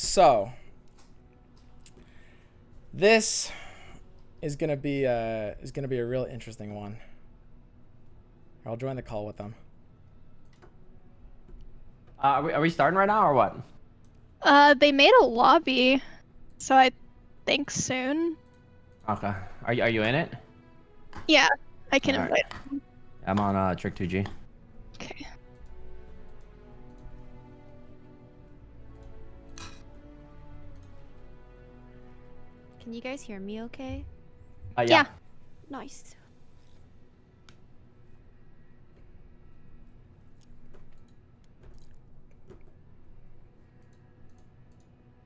So this is gonna be a real interesting one. I'll join the call with them. Are we starting right now or what? They made a lobby, so I think soon. Okay. Are you in it? Yeah, I can Alright. invite. I'm on Trick 2G. Okay. Can you guys hear me okay? Yeah. Yeah. Nice.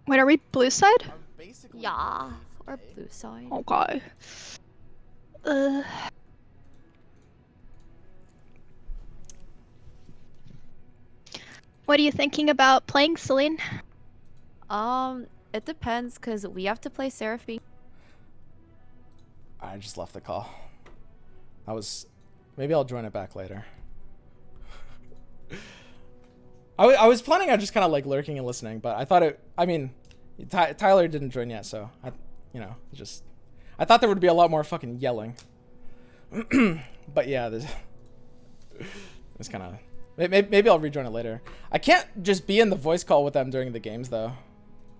Wait, are we blue side? Yeah. Or blue side. Okay. Uh. What are you thinking about playing, Celine? It depends, cause we have to play Seraphine. I just left the call. Maybe I'll join it back later. I was planning on just kind of like lurking and listening, but I thought Tyler didn't join yet, so I thought there would be a lot more fucking yelling. But yeah, it's kind of, maybe I'll rejoin it later. I can't just be in the voice call with them during the games though.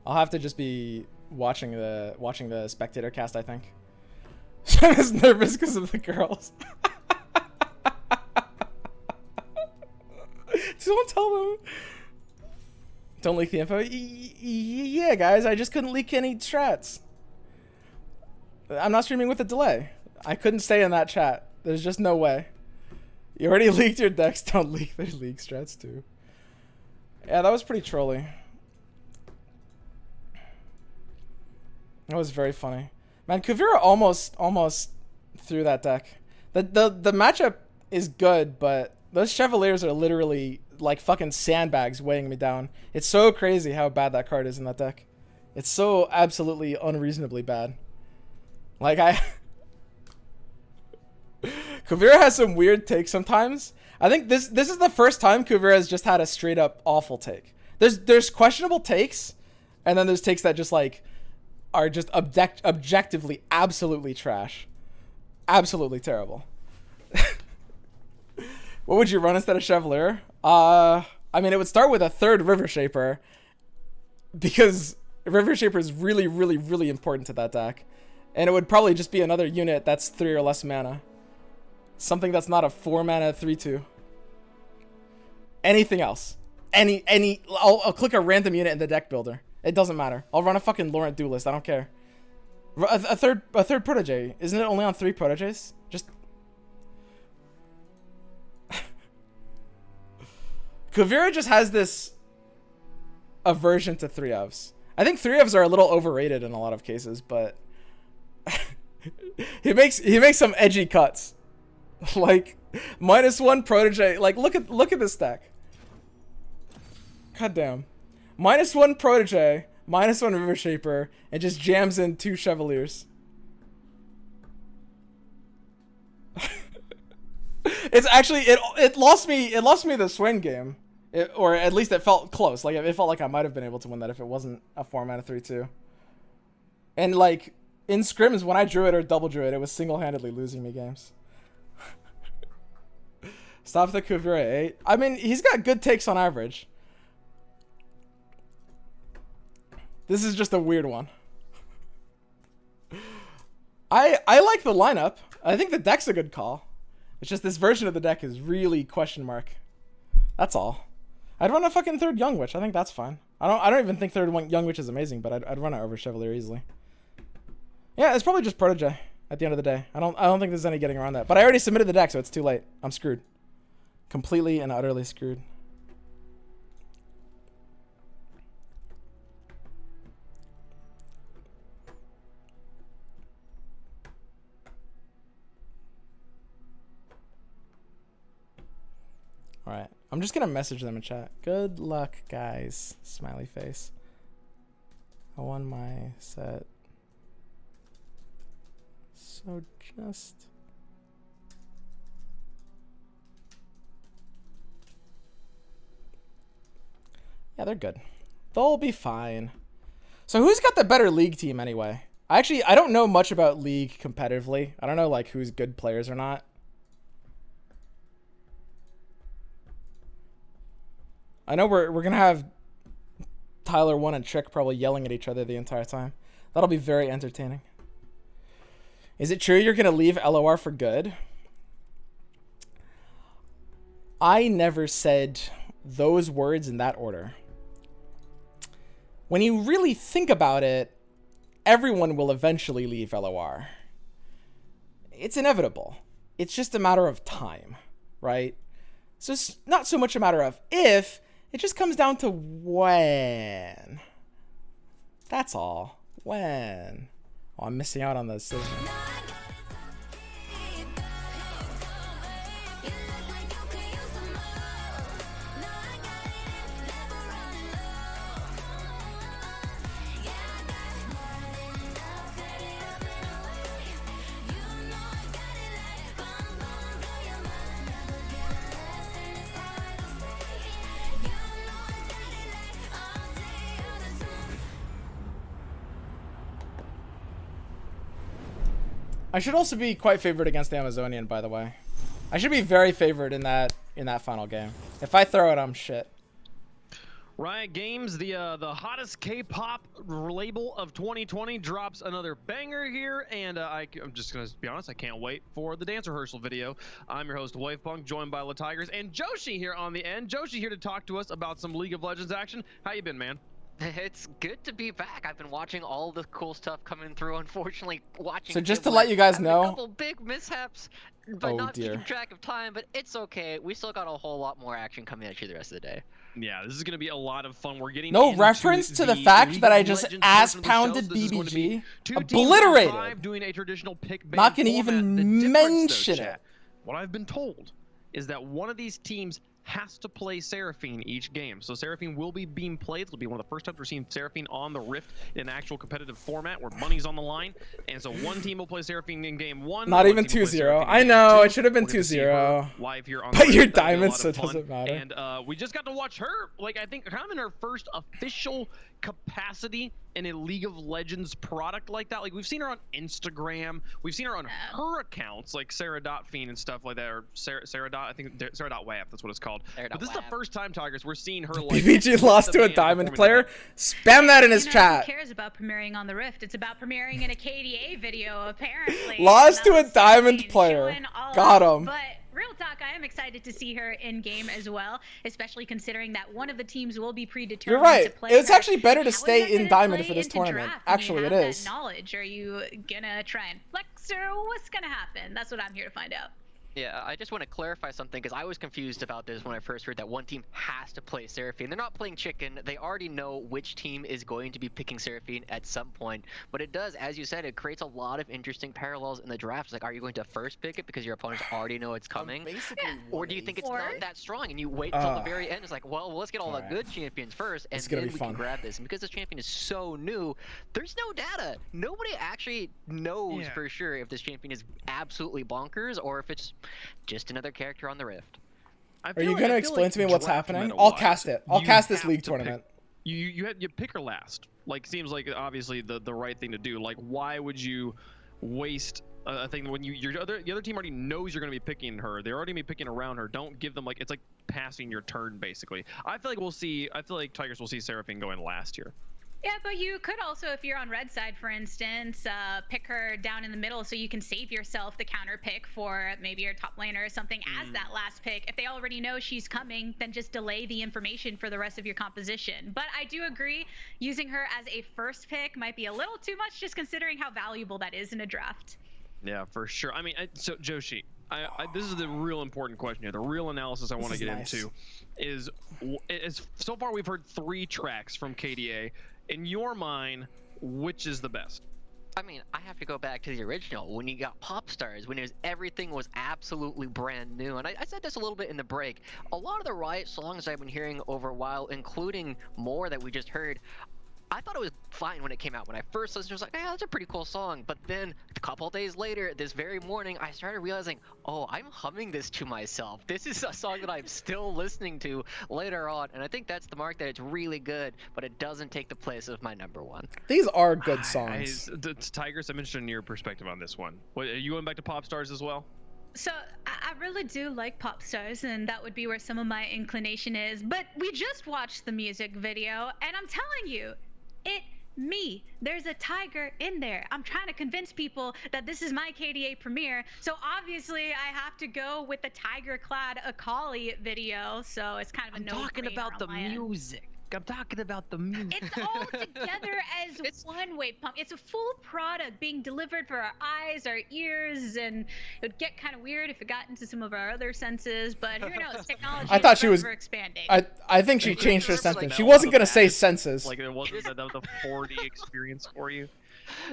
I'll have to just be watching the spectator cast, I think. I'm just nervous because of the girls. Don't tell them. Don't leak the info. Yeah, guys, I just couldn't leak any strats. I'm not streaming with a delay. I couldn't stay in that chat. There's just no way. You already leaked your decks. Don't leak their leak strats too. Yeah, that was pretty trolly. That was very funny. Man, Kuvira almost threw that deck. The matchup is good, but those Chevaliers are literally like fucking sandbags weighing me down. It's so crazy how bad that card is in that deck. It's so absolutely unreasonably bad. Like Kuvira has some weird takes sometimes. I think this is the first time Kuvira has just had a straight up awful take. There's questionable takes, and then there's takes that just like are just objectively absolutely trash. Absolutely terrible. What would you run instead of Chevalier? I mean, it would start with a third River Shaper, because River Shaper is really, really, really important to that deck. And it would probably just be another unit that's 3 or less mana. Something that's not a 4 mana 3/2. Anything else. I'll click a random unit in the deck builder. It doesn't matter. I'll run a fucking Laurent Duelist. I don't care. A third Protege. Isn't it only on 3 Proteges? Just... Kuvira just has this aversion to 3-ofs. I think 3-ofs are a little overrated in a lot of cases, but he makes some edgy cuts. Like -1 Protege. Like look at this stack. God damn. -1 Protege, -1 River Shaper, and just jams in 2 Chevaliers. It's actually it lost me the Swain game. Or at least it felt close. Like it felt like I might have been able to win that if it wasn't a 4 mana 3/2. And like in scrims when I drew it or double drew it, it was single-handedly losing me games. Stop the Kuvira 8. I mean, he's got good takes on average. This is just a weird one. I like the lineup. I think the deck's a good call. It's just this version of the deck is really question mark. That's all. I'd run a fucking third Young Witch. I think that's fine. I don't even think third Young Witch is amazing, but I'd run it over Chevalier easily. Yeah, it's probably just Protege at the end of the day. I don't think there's any getting around that. But I already submitted the deck, so it's too late. I'm screwed. Completely and utterly screwed. Alright. I'm just gonna message them in chat. Good luck, guys. Smiley face. I won my set. So just... Yeah, they're good. They'll be fine. So who's got the better League team anyway? I don't know much about League competitively. I don't know like who's good players or not. I know we're gonna have Tyler 1 and Trick probably yelling at each other the entire time. That'll be very entertaining. Is it true you're gonna leave LOR for good? I never said those words in that order. When you really think about it, everyone will eventually leave LOR. It's inevitable. It's just a matter of time, right? So it's not so much a matter of if, it just comes down to when. That's all. When. Oh, I'm missing out on the decision. I should also be quite favored against the Amazonian, by the way. I should be very favored in that final game. If I throw it, I'm shit. Riot Games, the hottest K-pop label of 2020, drops another banger here, and I'm just gonna be honest, I can't wait for the dance rehearsal video. I'm your host, Wavepunk, joined by La Tigers and Joshi here on the end. Joshi here to talk to us about some League of Legends action. How you been, man? It's good to be back. I've been watching all the cool stuff coming through. Unfortunately, watching. So just to let you guys know, a couple big mishaps, but not keeping track of time. But it's okay. We still got a whole lot more action coming at you the rest of the day. Yeah, this is gonna be a lot of fun. We're getting no reference to the fact that I just ass pounded BBG, obliterated. Doing a traditional pick not gonna even mention it. What I've been told is that one of these teams has to play Seraphine each game. So Seraphine will be being played. It'll be one of the first times we're seeing Seraphine on the Rift in an actual competitive format where money's on the line. And so one team will play Seraphine in game 1. Not even 2-0. I know, it should have been 2-0. Live here on but you're diamond, so it doesn't matter. And we just got to watch her, like, I think kind of in her first official capacity in a League of Legends product like that. Like, we've seen her on Instagram, we've seen her on her accounts, like Sarah.Fiend and stuff like that, or Sarah. I think Sarah.Wap, that's what it's called. But this is the first time, Tigers, we're seeing her like BBG lost to a diamond player. Spam that in his chat. Who cares about premiering on the Rift? It's about premiering in a KDA video, apparently. Lost to a diamond player. Got him. But real talk, I am excited to see her in game as well, especially considering that one of the teams will be predetermined. You're right. To play It's her. actually better to How stay in diamond for this tournament. Actually, it is. That knowledge, are you gonna try and flex, or what's gonna happen? That's what I'm here to find out. Yeah, I just want to clarify something because I was confused about this when I first heard that one team has to play Seraphine. They're not playing chicken. They already know which team is going to be picking Seraphine at some point. But it does, as you said, it creates a lot of interesting parallels in the draft. It's like, are you going to first pick it because your opponents already know it's coming? Or do you think it's not that strong and you wait until the very end? It's like, well, let's get all the good champions first and then we can grab this. And because this champion is so new, there's no data. Nobody actually knows for sure if this champion is absolutely bonkers or if it's just another character on the Rift. Are you gonna explain to me what's happening? I'll cast it. I'll cast this league tournament. You pick her last. Like, seems like obviously the right thing to do. Like, why would you waste a thing when the other team already knows you're gonna be picking her? They're already gonna be picking around her. Don't give them, like, it's like passing your turn basically. I feel like Tigers will see Seraphine going last here. Yeah, but you could also, if you're on red side, for instance, pick her down in the middle so you can save yourself the counter pick for maybe your top laner or something as that last pick. If they already know she's coming, then just delay the information for the rest of your composition. But I do agree, using her as a first pick might be a little too much, just considering how valuable that is in a draft. Yeah, for sure. I mean, so Joshi, this is the real important question here. The real analysis I want to get into is so far we've heard 3 tracks from KDA. In your mind, which is the best? I mean, I have to go back to the original, when you got Pop Stars, when everything was absolutely brand new. And I said this a little bit in the break. A lot of the Riot songs I've been hearing over a while, including more that we just heard, I thought it was fine when it came out. When I first listened, I was like, "Yeah, that's a pretty cool song." But then a couple days later, this very morning, I started realizing, "Oh, I'm humming this to myself. This is a song that I'm still listening to later on." And I think that's the mark that it's really good, but it doesn't take the place of my number one. These are good songs. Tigers, I'm interested in your perspective on this one. What, are you going back to Pop Stars as well? So I really do like pop stars, and that would be where some of my inclination is. But we just watched the music video, and I'm telling you, there's a tiger in there. I'm trying to convince people that this is my KDA premiere, so obviously I have to go with the tiger-clad Akali video. So it's kind of a I'm no-brainer talking about on the my end. music. I'm talking about the music. It's all together as one wave pump. It's a full product being delivered for our eyes, our ears, and it would get kind of weird if it got into some of our other senses. But who knows? Technology I thought she was forever expanding. I think she changed her It's like sentence. that She was wasn't the gonna say baddest- senses. Like it wasn't the 4D experience for you.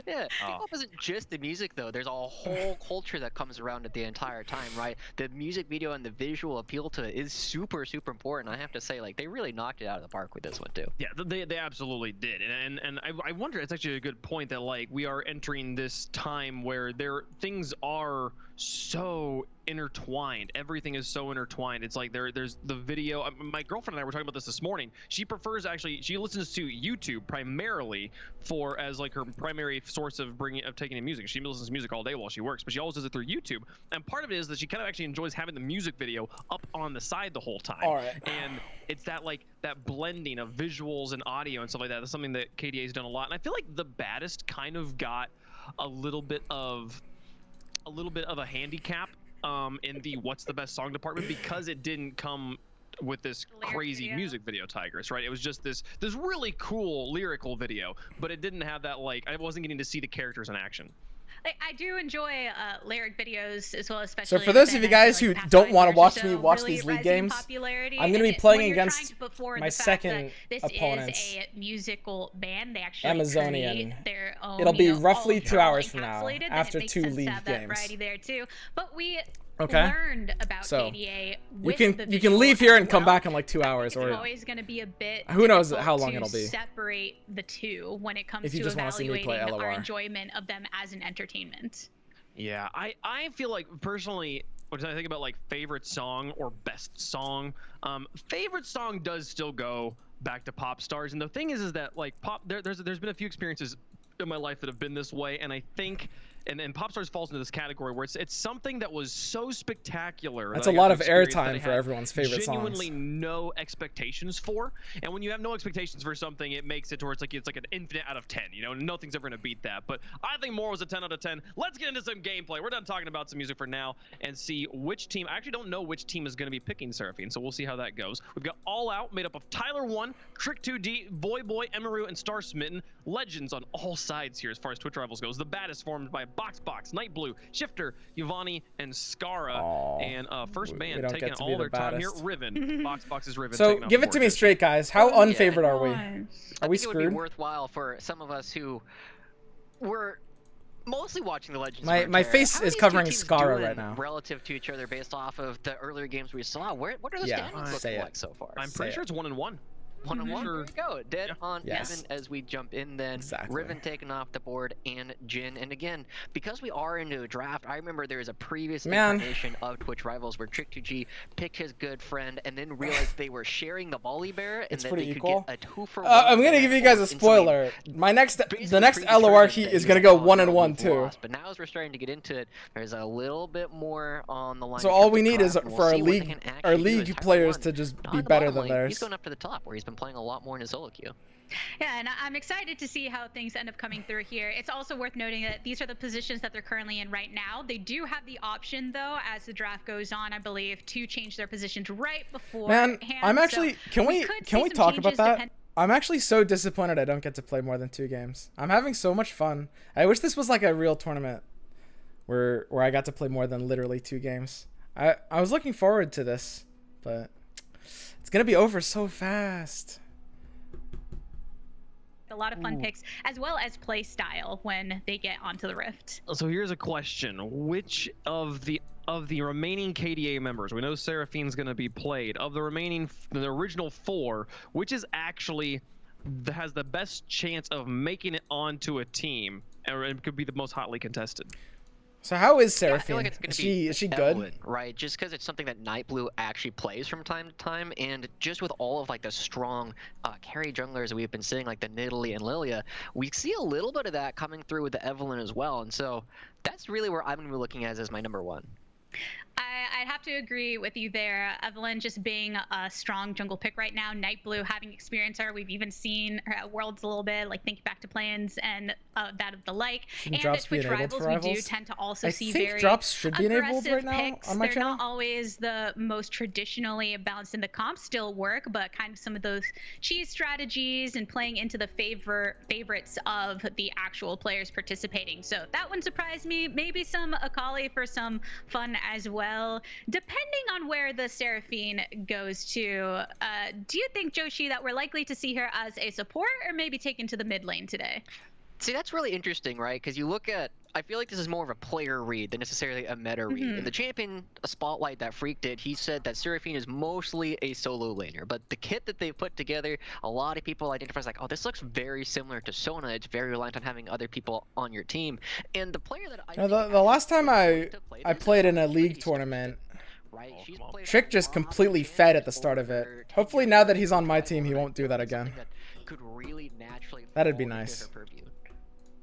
Yeah, Oh. K-pop isn't just the music though. There's a whole culture that comes around it the entire time, right? The music video and the visual appeal to it is super, super important. I have to say, like, they really knocked it out of the park with this one too. Yeah, they absolutely did, and I wonder. It's actually a good point that like we are entering this time where things are so intertwined. Everything is so intertwined. It's like there's the video. My girlfriend and I were talking about this morning. She listens to YouTube primarily as like her primary source of taking in music. She listens to music all day while she works, but she always does it through YouTube. And part of it is that she kind of actually enjoys having the music video up on the side the whole time. All right. And it's that blending of visuals and audio and stuff like that. That's something that KDA's done a lot. And I feel like The Baddest kind of got a little bit of a handicap in the what's the best song department because it didn't come with this Lyric crazy video. music video, Tigris, right? It was just this really cool lyrical video, but it didn't have that I wasn't getting to see the characters in action. I do enjoy lyric videos as well, So especially. for those of you within, guys like, who the past don't 5 want to years or watch so, me watch really these league rising in games, popularity. I'm gonna And be playing when you're trying against to put forward my the fact that second this opponents. is a musical band. They actually Amazonian. create their own. It'll be you know, roughly all 2 hours encapsulated, from now, then it after makes 2 sense to league have that games. variety there too. But we Okay. learned about So, KDA. You With can the you can visual leave here as and come well. back in like 2 hours, It's or always going to be a bit. Who knows difficult how long to it'll be. Separate the two when it comes If you to just wanna see me evaluating play our LOR. enjoyment of them as an entertainment. Yeah, I feel like personally, when I think about like favorite song or best song, favorite song does still go back to Pop Stars. And the thing is that like there's been a few experiences in my life that have been this way, and I think and Pop Stars falls into this category where it's something that was so spectacular. That's that a I got lot to of experience that I airtime for had everyone's favorite genuinely songs. no expectations for. And when you have no expectations for something, it makes it to where it's like an infinite out of 10. You know, nothing's ever gonna beat that. But I think More was a 10 out of 10. Let's get into some gameplay. We're done talking about some music for now and see which team. I actually don't know which team is gonna be picking Seraphine, so we'll see how that goes. We've got All Out made up of Tyler1, Trick2D, Voyboy, Emaru, and Star Smitten. Legends on all sides here as far as Twitch rivals goes. The Baddest formed by Boxbox, Night Blue, Shifter, Yvonne, and Skara. Aw, And first we band don't taking get to be all the their time here, baddest. Riven. Boxbox is Riven. So taking off give it to me Warriors. straight, guys. How Yeah. unfavored are we? I Are we think it would screwed? be worthwhile for some of us who were mostly watching the Legends. My Frontier. face How are is these two covering teams Skara doing right now. relative to each other based off of the earlier games we saw. What are the Yeah, standings say looking it. like so far? I'm Say pretty it. sure it's 1-1. 1-1. Sure. There you go. Dead Yeah. on Yes. Evan as we jump in then. Exactly. Riven taking off the board and Jin. And again, because we are into a draft, I remember there was a previous Man. incarnation of Twitch Rivals where Trick2G picked his good friend and then realized they were sharing the volley bear and It's that pretty they could equal. get a 2-for-1. I'm gonna give you guys a instantly. spoiler. Basically The next predetermined LOR that heat he is was gonna go like, 1-1 we've too. lost. But now as we're starting to get into it, there's a little bit more on the line. So in all terms we of need is craft, and for we'll our see what they league can actually do. As players Tyler1 to just on be the better bottom than lane, theirs. He's going up to the top where he's been playing a lot more in his solo queue. Yeah, and I'm excited to see how things end up coming through here. It's also worth noting that these are the positions that they're currently in right now. They do have the option, though, as the draft goes on, I believe, to change their positions right before. Man, I'm actually. Can we could can see we some talk about changes that? depend- I'm actually so disappointed I don't get to play more than 2 games. I'm having so much fun. I wish this was like a real tournament where I got to play more than literally 2 games. I was looking forward to this, but it's gonna be over so fast. A lot of fun picks, as well as play style when they get onto the Rift. So here's a question: which of the remaining KDA members, we know Seraphine's going to be played, of the remaining, the original 4, which is actually has the best chance of making it onto a team, or it could be the most hotly contested. So how is Yeah, I Seraphine? feel like it's gonna Is she good? Evelynn, right? Just because it's something that Nightblue actually plays from time to time, and just with all of like the strong carry junglers that we've been seeing, like the Nidalee and Lilia, we see a little bit of that coming through with the Evelynn as well. And so that's really where I'm gonna be looking at as my number one. I'd have to agree with you there. Evelynn just being a strong jungle pick right now. Nightblue having experienced her. We've even seen her at Worlds a little bit, like think back to plans and that of the like. Shouldn't And drops at be Twitch enabled Rivals, for we do Rivals? tend to also I see think very drops should be enabled aggressive right now picks. on my They're channel. not always the most traditionally balanced in the comp, still work, but kind of some of those cheese strategies and playing into the favorites of the actual players participating. So that one surprised me. Maybe some Akali for some fun as well. Depending on where the Seraphine goes to, do you think, Joshi, that we're likely to see her as a support or maybe taken to the mid lane today? See, that's really interesting, right? Because you look at, I feel like this is more of a player read than necessarily a meta read. In the champion spotlight that Freak did, he said that Seraphine is mostly a solo laner, but the kit that they put together, a lot of people identify as like, oh, this looks very similar to Sona. It's very reliant on having other people on your team. And the player that I think The last time I this played in a is league pretty tournament, right? Oh, She's come on. played Trick a just lot completely of fed at the games start of it. over Hopefully 10 now years that he's on my ago, team, he right? won't do that Something again. that could really naturally That'd be fall into nice. her purview.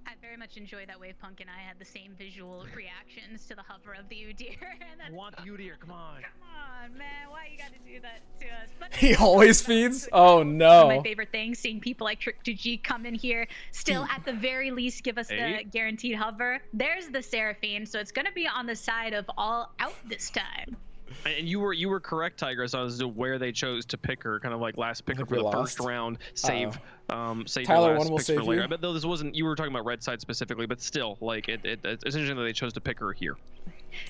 I very much enjoy that Wave Punk and I had the same visual reactions to the hover of the Udyr. And that's, Want the Udyr, come on. come on, man, why you gotta do that to us? But He always feeds? Oh One of no. my favorite things, seeing people like Trick2G come in here, still at the very least give us the Hey. guaranteed hover. There's the Seraphine, so it's gonna be on the side of all out this time. And you were correct, Tigress, as to where they chose to pick her, kind of like last pick her think for we the lost. first round, save save Tyler, your last one will picks save for later. you. I bet though this wasn't, you were talking about red side specifically, but still, like it's interesting that they chose to pick her here.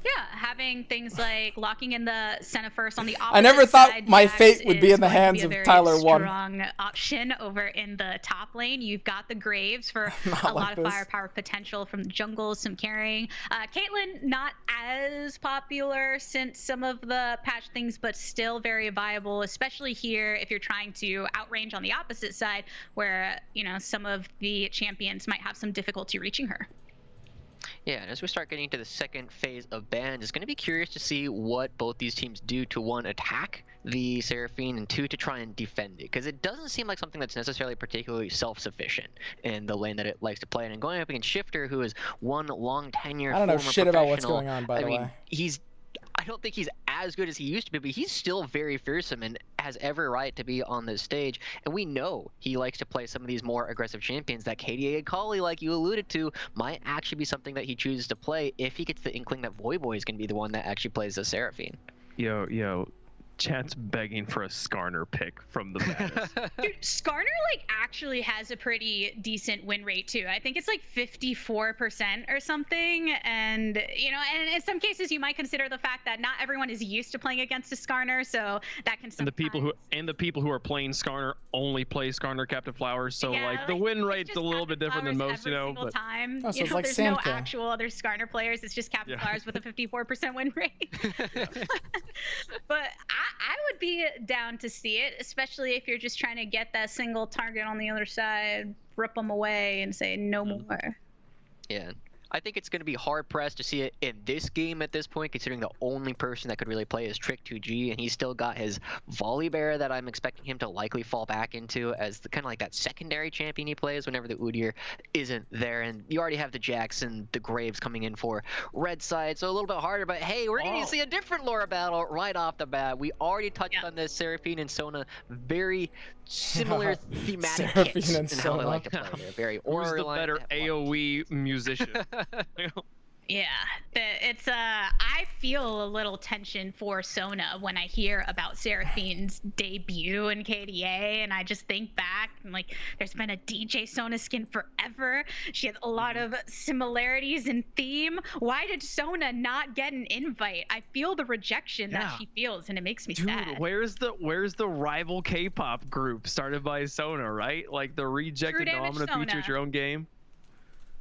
Yeah, having things like locking in the Senna first on the opposite I never thought side, my Jax fate would be is in the going to hands be a of very Tyler 1. strong option over in the top lane. You've got the Graves for Not a like lot of this. firepower potential from the jungle, some carrying. Caitlyn, not as popular since some of the patch things, but still very viable, especially here if you're trying to outrange on the opposite side where, you know, some of the champions might have some difficulty reaching her. Yeah, and as we start getting to the second phase of bans, it's going to be curious to see what both these teams do to, one, attack the Seraphine, and two, to try and defend it. Because it doesn't seem like something that's necessarily particularly self-sufficient in the lane that it likes to play in. And going up against Shifter, who is one long tenure I don't know former shit about what's professional, going on, by I the mean, way. I don't think he's as good as he used to be, but he's still very fearsome and has every right to be on this stage. And we know he likes to play some of these more aggressive champions. That KDA Akali, like you alluded to, might actually be something that he chooses to play if he gets the inkling that Voyboy is going to be the one that actually plays the Seraphine. Yo, chat's begging for a Skarner pick from the baddest. Dude, Skarner like actually has a pretty decent win rate too. I think it's like 54% or something. And you know, and in some cases you might consider the fact that not everyone is used to playing against a Skarner, so that can And the sometimes... people who are playing Skarner only play Skarner Captain Flowers, so Yeah, like the win it's rate's just a little Captain bit different than Flowers most, you every know. single But time. Oh, so You it's know, like there's Sand no King. actual other Skarner players. It's just Captain Yeah. Flowers with a 54% win rate. But I would be down to see it, especially if you're just trying to get that single target on the other side, rip them away, and say no more. Yeah. I think it's going to be hard pressed to see it in this game at this point, considering the only person that could really play is Trick2G, and he's still got his Volibear that I'm expecting him to likely fall back into as the kind of like that secondary champion he plays whenever the Udyr isn't there. And you already have the Jax and the Graves coming in for red side, so a little bit harder. But hey, we're going to see a different Laura battle right off the bat. We already touched on this. Seraphine and Sona, very similar thematic Seraphine kits and and how they Sona. like to play. They're very who's the Aura-reliant, better they have a lot of AoE musician? Yeah, it's I feel a little tension for Sona when I hear about Seraphine's debut in KDA, and I just think back and like there's been a DJ Sona skin forever. She has a lot of similarities in theme. Why did Sona not get an invite? I feel the rejection that Yeah. she feels, and it makes me Dude, sad. where's the rival K-pop group started by Sona, right? Like the rejected Damage dominant feature Sona. at your own game.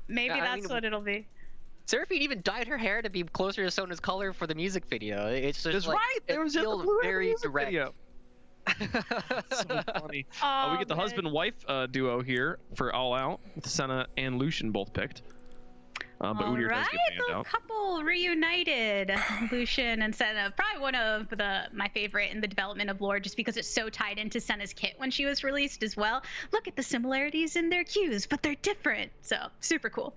Maybe I that's mean, what it'll be. Seraphine even dyed her hair to be closer to Sona's color for the music video. It's just That's like, right. There it was just a feels Blue very music direct. video. So funny. Oh, We get the man. husband-wife duo here for All Out, with Senna and Lucian both picked. But All Udyr does right, get banned the out. couple reunited. Lucian and Senna, probably one of my favorite in the development of lore, just because it's so tied into Senna's kit when she was released as well. Look at the similarities in their cues, but they're different. So super cool.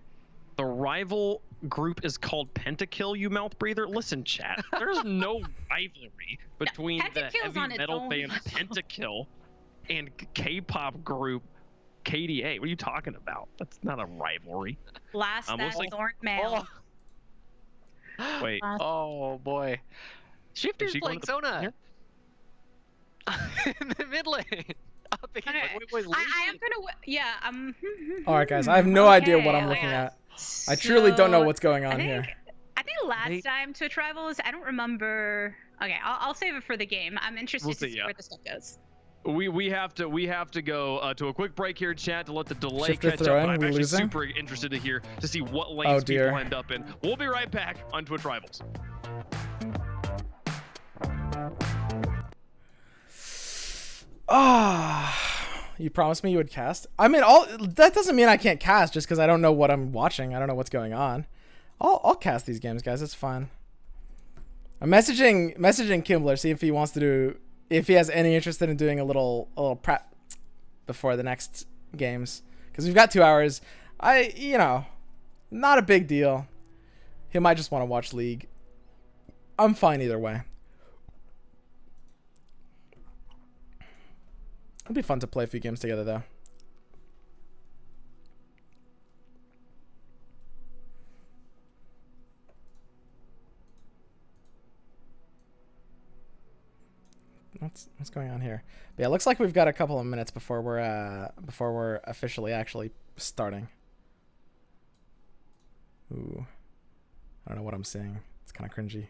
The rival group is called Pentakill, you mouth breather. Listen, chat. There's no rivalry between the Pentakill's heavy on its metal own band level. Pentakill and K-pop group KDA. What are you talking about? That's not a rivalry. Last that looks like- thorn mail. Wait. Oh boy. Shifter's she going playing to the- Sona. In the mid lane. Up against Okay. wait, I am gonna. Yeah. All right, guys. I have no idea what I'm Okay, looking yeah. at. I truly don't know So, what's going I on think, here. I think last time Twitch Rivals, I don't remember. Okay, I'll save it for the game. I'm interested We'll to see, see yeah. where the stuff goes. We have to go to a quick break here, chat, to let the delay Shifter catch up. throwing, But I'm we actually losing? super interested to see what lanes Oh, dear. people end up in. We'll be right back on Twitch Rivals. You promised me you would cast. I mean, all that doesn't mean I can't cast just because I don't know what I'm watching. I don't know what's going on. I'll cast these games, guys. It's fine. I'm messaging Kimbler, see if he wants to do, if he has any interest in doing a little prep before the next games, because we've got 2 hours. Not a big deal. He might just want to watch League. I'm fine either way. It'd be fun to play a few games together, though. What's going on here? But yeah, it looks like we've got a couple of minutes before we're officially actually starting. Ooh, I don't know what I'm seeing. It's kind of cringy.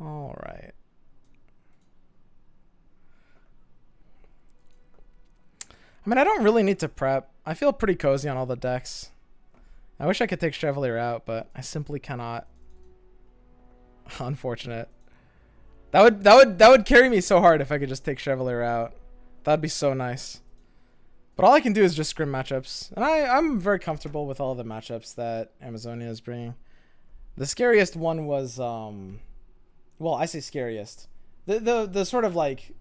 All right. I mean, I don't really need to prep. I feel pretty cozy on all the decks. I wish I could take Chevalier out, but I simply cannot. Unfortunate. That would carry me so hard if I could just take Chevalier out. That'd be so nice. But all I can do is just scrim matchups, and I'm very comfortable with all the matchups that Amazonia is bringing. The scariest one was well, I say scariest. The sort of like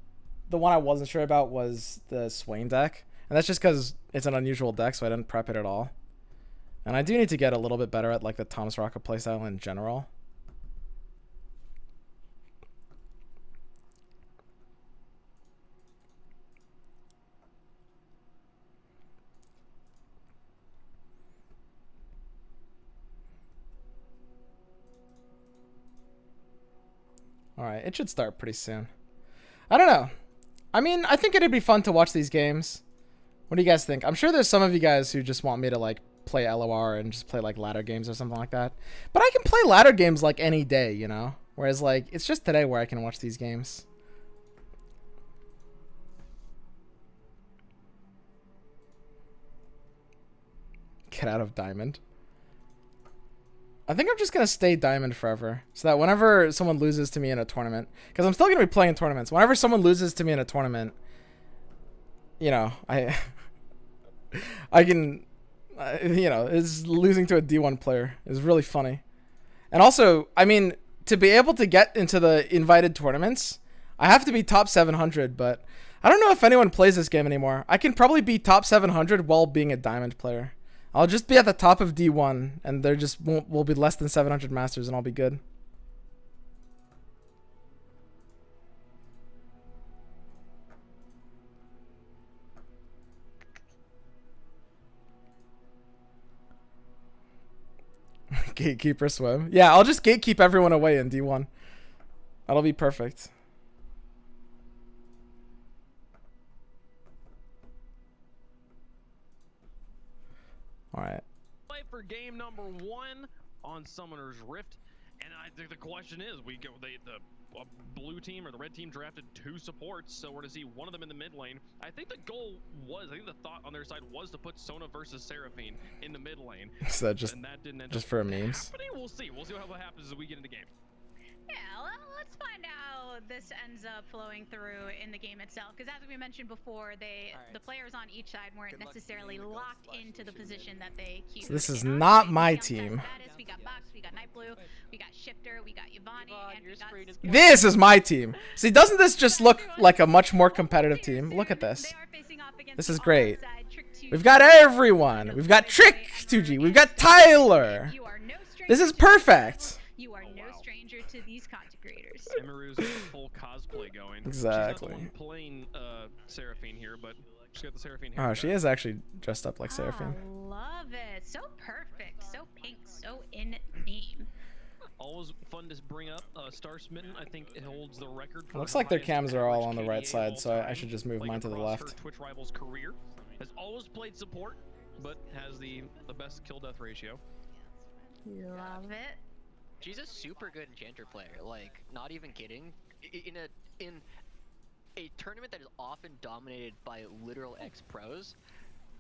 the one I wasn't sure about was the Swain deck, and that's just because it's an unusual deck, so I didn't prep it at all. And I do need to get a little bit better at like the Thomas Rocket playstyle in general. Alright, it should start pretty soon. I don't know. I mean, I think it'd be fun to watch these games. What do you guys think? I'm sure there's some of you guys who just want me to like play LOR and just play like ladder games or something like that. But I can play ladder games like any day, you know? Whereas like, it's just today where I can watch these games. Get out of Diamond. I think I'm just going to stay Diamond forever. So that whenever someone loses to me in a tournament, because I'm still going to be playing tournaments. Whenever someone loses to me in a tournament, you know, I can, you know, is losing to a D1 player is really funny. And also, I mean, to be able to get into the invited tournaments, I have to be top 700, but I don't know if anyone plays this game anymore. I can probably be top 700 while being a Diamond player. I'll just be at the top of D1, and there just will be less than 700 masters, and I'll be good. Gatekeeper swim. Yeah, I'll just gatekeep everyone away in D1. That'll be perfect. All right. Play for game number 1 on Summoner's Rift. And I think the question is, the blue team or the red team drafted 2 supports, so we're to see one of them in the mid lane. I think the thought on their side was to put Sona versus Seraphine in the mid lane. So that just And that didn't end just up for memes. happening. We'll see. We'll see what happens as we get into game. Yeah, well, let's find out how this ends up flowing through in the game itself. Because as we mentioned before, the players on each side weren't necessarily locked into the position that they queued. So this is not my team. We got Box, we got Nightblue, we got Shifter, we got Yvonne, and we got Squirrel. This is my team. See, doesn't this just look like a much more competitive team? Look at this. This is great. We've got everyone. We've got Trick2G. We've got Tyler. This is perfect. You are no stranger to these content creators. Emiru's got a full cosplay going. Exactly. She's not the one playing Seraphine here, but she's got the Seraphine Oh, haircut. she is actually dressed up like Seraphine. Love it. So perfect. So pink. So in theme. Always fun to bring up. Star Smitten, I think it holds the record. For Looks like their highest cams are all average on the right KDA side, all so I time, should just move like mine to the across her left. Twitch Rivals career. Has always played support, but has the best kill death ratio. Love it. She's a super good enchanter player. Like, not even kidding. In a tournament that is often dominated by literal ex-pros,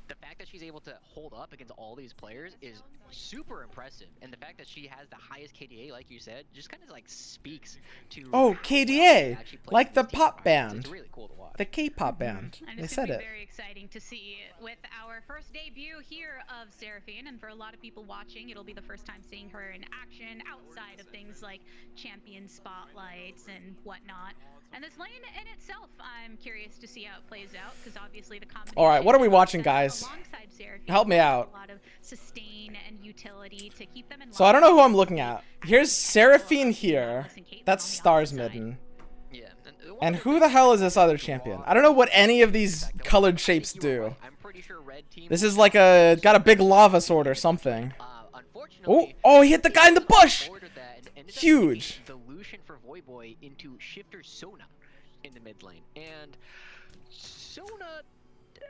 the fact that she's able to hold up against all these players is super impressive. And the fact that she has the highest KDA, like you said, just kind of like speaks to Oh, how KDA! well she actually plays Like the these team pop environments. band. It's really cool to watch. The K-pop band. And They it's going said to be it. very exciting to see with our first debut here of Seraphine. And for a lot of people watching, it'll be the first time seeing her in action outside of things like champion spotlights and whatnot. And this lane in itself, I'm curious to see how it plays out, because obviously the combination. All right, what are we of watching, them guys? alongside Seraphine Help me has out. A lot of sustain and utility to keep them in So I don't know who line. I'm looking at. Here's Seraphine here. That's Stars Midden. Yeah. And who the hell is this other champion? I don't know what any of these colored shapes do. I'm pretty sure red team. This is like got a big lava sword or something. Unfortunately, Oh, he hit the guy in the bush! ordered that and ended up Huge. taking the Lucian for Voyboy into Shifter Sona in the mid lane. And Sona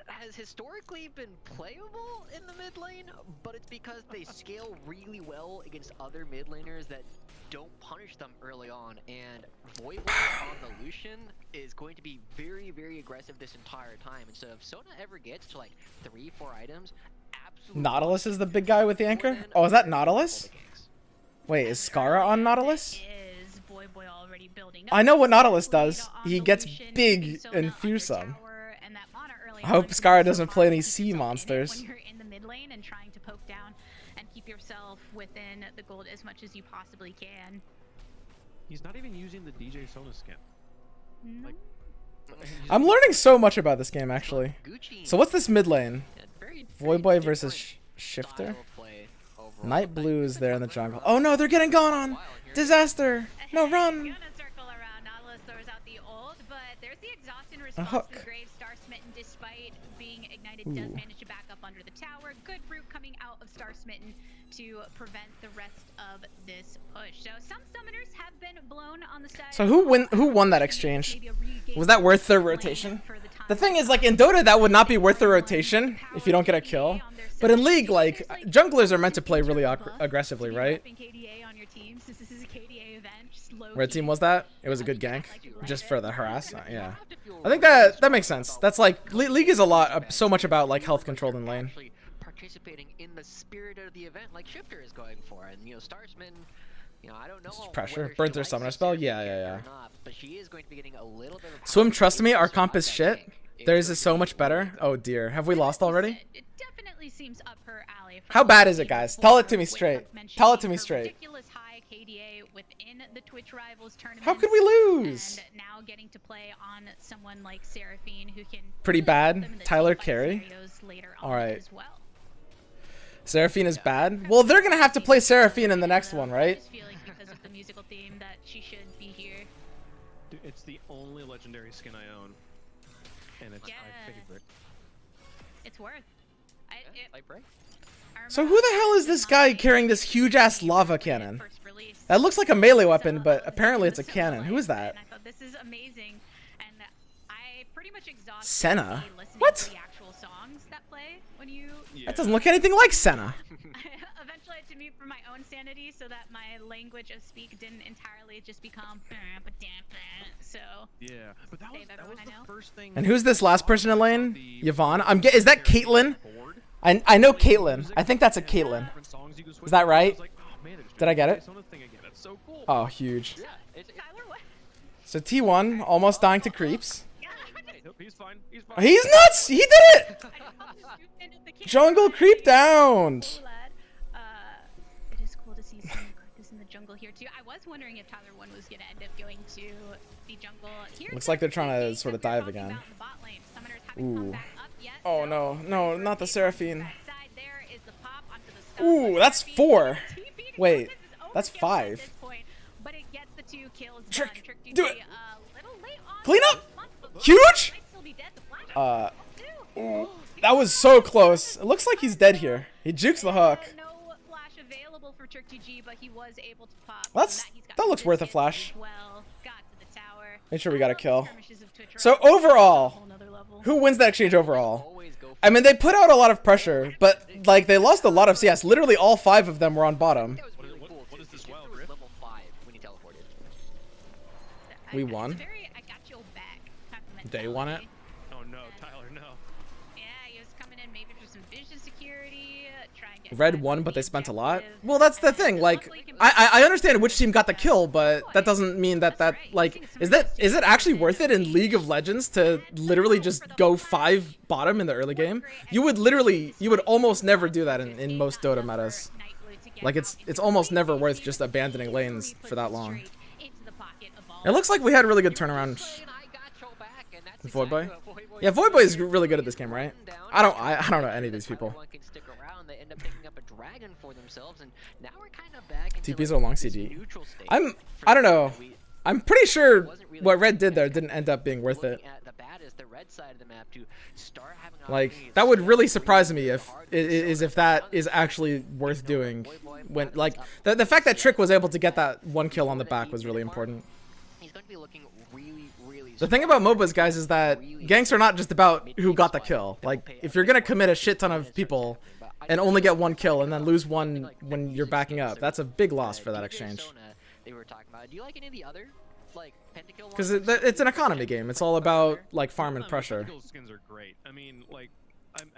has historically been playable in the mid lane, but it's because they scale really well against other mid laners that don't punish them early on. And Voyboy on the Lucian is going to be very, very aggressive this entire time. And so if Sona ever gets to like 3-4 items, absolutely. Nautilus is the big guy with the anchor? Oh, is that Nautilus? Wait, is Skara on Nautilus? Is Voyboy already building I know what Nautilus does. on He the gets Lucian, big Sona and under fearsome. tower, and that Mana early I hope on Skara is doesn't so play hard any to keep sea yourself in it monsters. When you're in the mid lane and trying to poke down and keep yourself within the gold as much as you possibly can. He's not even using the DJ Sona skin. Like, I'm learning so much about this game, actually. Gucci. So what's this mid lane? Very Voyboy versus different Shifter? style of play overall. Night Blue is there in the jungle. Oh no, they're getting gone on! Disaster! No, run! Gonna circle around. Nautilus throws out the ult, but there's the exhaust in A response hook. to the Grave. Star Smitten, despite being ignited, Ooh. does manage to back up under the tower. Good route coming out of Star Smitten to prevent the rest of this push. So some summoners have been blown on the side. So who won that exchange? Was that worth their rotation? The thing is, like, in Dota, that would not be worth the rotation if you don't get a kill. But in League, like, junglers are meant to play really aggressively, right? Red team was that? It was a good gank? Just for the harass? Yeah. I think that makes sense. That's like, League is so much about, like, health control in lane. Actually participating in the spirit of the event like Shifter is going for. And, you know, Starsman, you know, I don't know. Just pressure. whether she Burnt her likes summoner this spell? Seraphine Yeah. character or not, but she is going to be getting a little bit of Swim, power trust me, to our survive comp is that shit. gank. Theirs is so much better. Oh dear. Have we lost already? It definitely seems up her alley. How bad is it, guys? Tell it to me straight. Tell it to me straight. Ridiculous high KDA within the Twitch Rivals tournament. How could we lose? And now getting to play on someone like Seraphine, who can Pretty really bad. help them in the Tyler teamfight Carey? scenarios later All on right. as well. Seraphine is bad? Well, they're gonna have to play Seraphine in the next one, I right? just feel like because of the musical theme that she should be here. dude, it's the only legendary skin I own, and it's Yeah. my favorite. It's worth. Like break? So who the hell is this guy carrying this huge-ass lava cannon? That looks like a melee weapon, but apparently it's a cannon. Who is that? I thought this is amazing, and I pretty much exhausted Senna? listening What? to the actual songs that play when you That doesn't look anything like Senna. eventually translate to me for my own sanity so that my language of speak didn't entirely just become so. Yeah, but that was, Save that everyone was I the know. first thing. And who's this last person in lane? The- Yvonne. Is that Caitlyn? I know Caitlyn. I think that's a Caitlyn. Is that right? Did I get it? That's so cool. Oh, huge. Yeah, it's Tyler, what? So T1 almost dying to creeps. Nope, he's fine. He's fine. He's nuts! He did it! Jungle creep down. Cool, lad. It is cool to see some Karthus in the jungle here too. I was wondering if Tyler 1 was gonna end up going to the jungle. Here's Looks like they're the trying to thing sort of that they're dive talking again. about in the bot lane. Summoners haven't come Ooh. back up yet, Oh so no, no, not the Seraphine. backside there is the pop onto the stun. Ooh, But that's Seraphine 4. TP to Wait, Karthus is that's overkill at 5. this point, but it gets the 2 kills Trick, done. Trick do DJ, it. little late on Clean the up. response, but Huge. might still be dead. The flash Ooh, that was so close. It looks like he's dead here. He jukes the hook. No flash available for Trick TG, but he was able to pop. That's- He's got that looks worth a distance flash. as Well, got to the tower. Make sure we got a kill. Skirmishes of Twitch So right now, overall, a whole nother level. who wins that exchange overall? always go for I mean, they put out a lot of pressure, but like they lost a lot of CS. Literally all 5 of them were on bottom. That was really cool. what too, is this 'cause wild Ginger was rift? level 5 when he teleported. We It's won. very, I got your back type of They won it. mentality. Oh no, Tyler, no. Yeah, he was coming in maybe for some vision security, try and get Red guys won, on but the they spent a lot. objective, Well, that's the and thing. Like, luckily can I understand which team got the kill, but that doesn't mean that like is it actually worth it in League of Legends to literally just go 5 bottom in the early game? You would almost never do that in most Dota metas. Like it's almost never worth just abandoning lanes for that long. It looks like we had really good turnaround. Voidboy? Yeah, Voidboy is really good at this game, right? I don't know any of these people. TPs are long CG. I don't know. I'm pretty sure what Red did there didn't end up being worth it. Like that would really surprise me if that is actually worth doing. When like the fact that Trick was able to get that 1 kill on the back was really important. He's going to be looking really The thing about MOBAs, guys, is that ganks are not just about who got the kill. Like if you're gonna commit a shit ton of people and only get 1 kill and then lose 1 when you're backing up, that's a big loss for that exchange. They were talking about. Do you like any of the other like pentakill? Because it's an economy game. It's all about like farm and pressure. Tactical skins are great. I mean, like,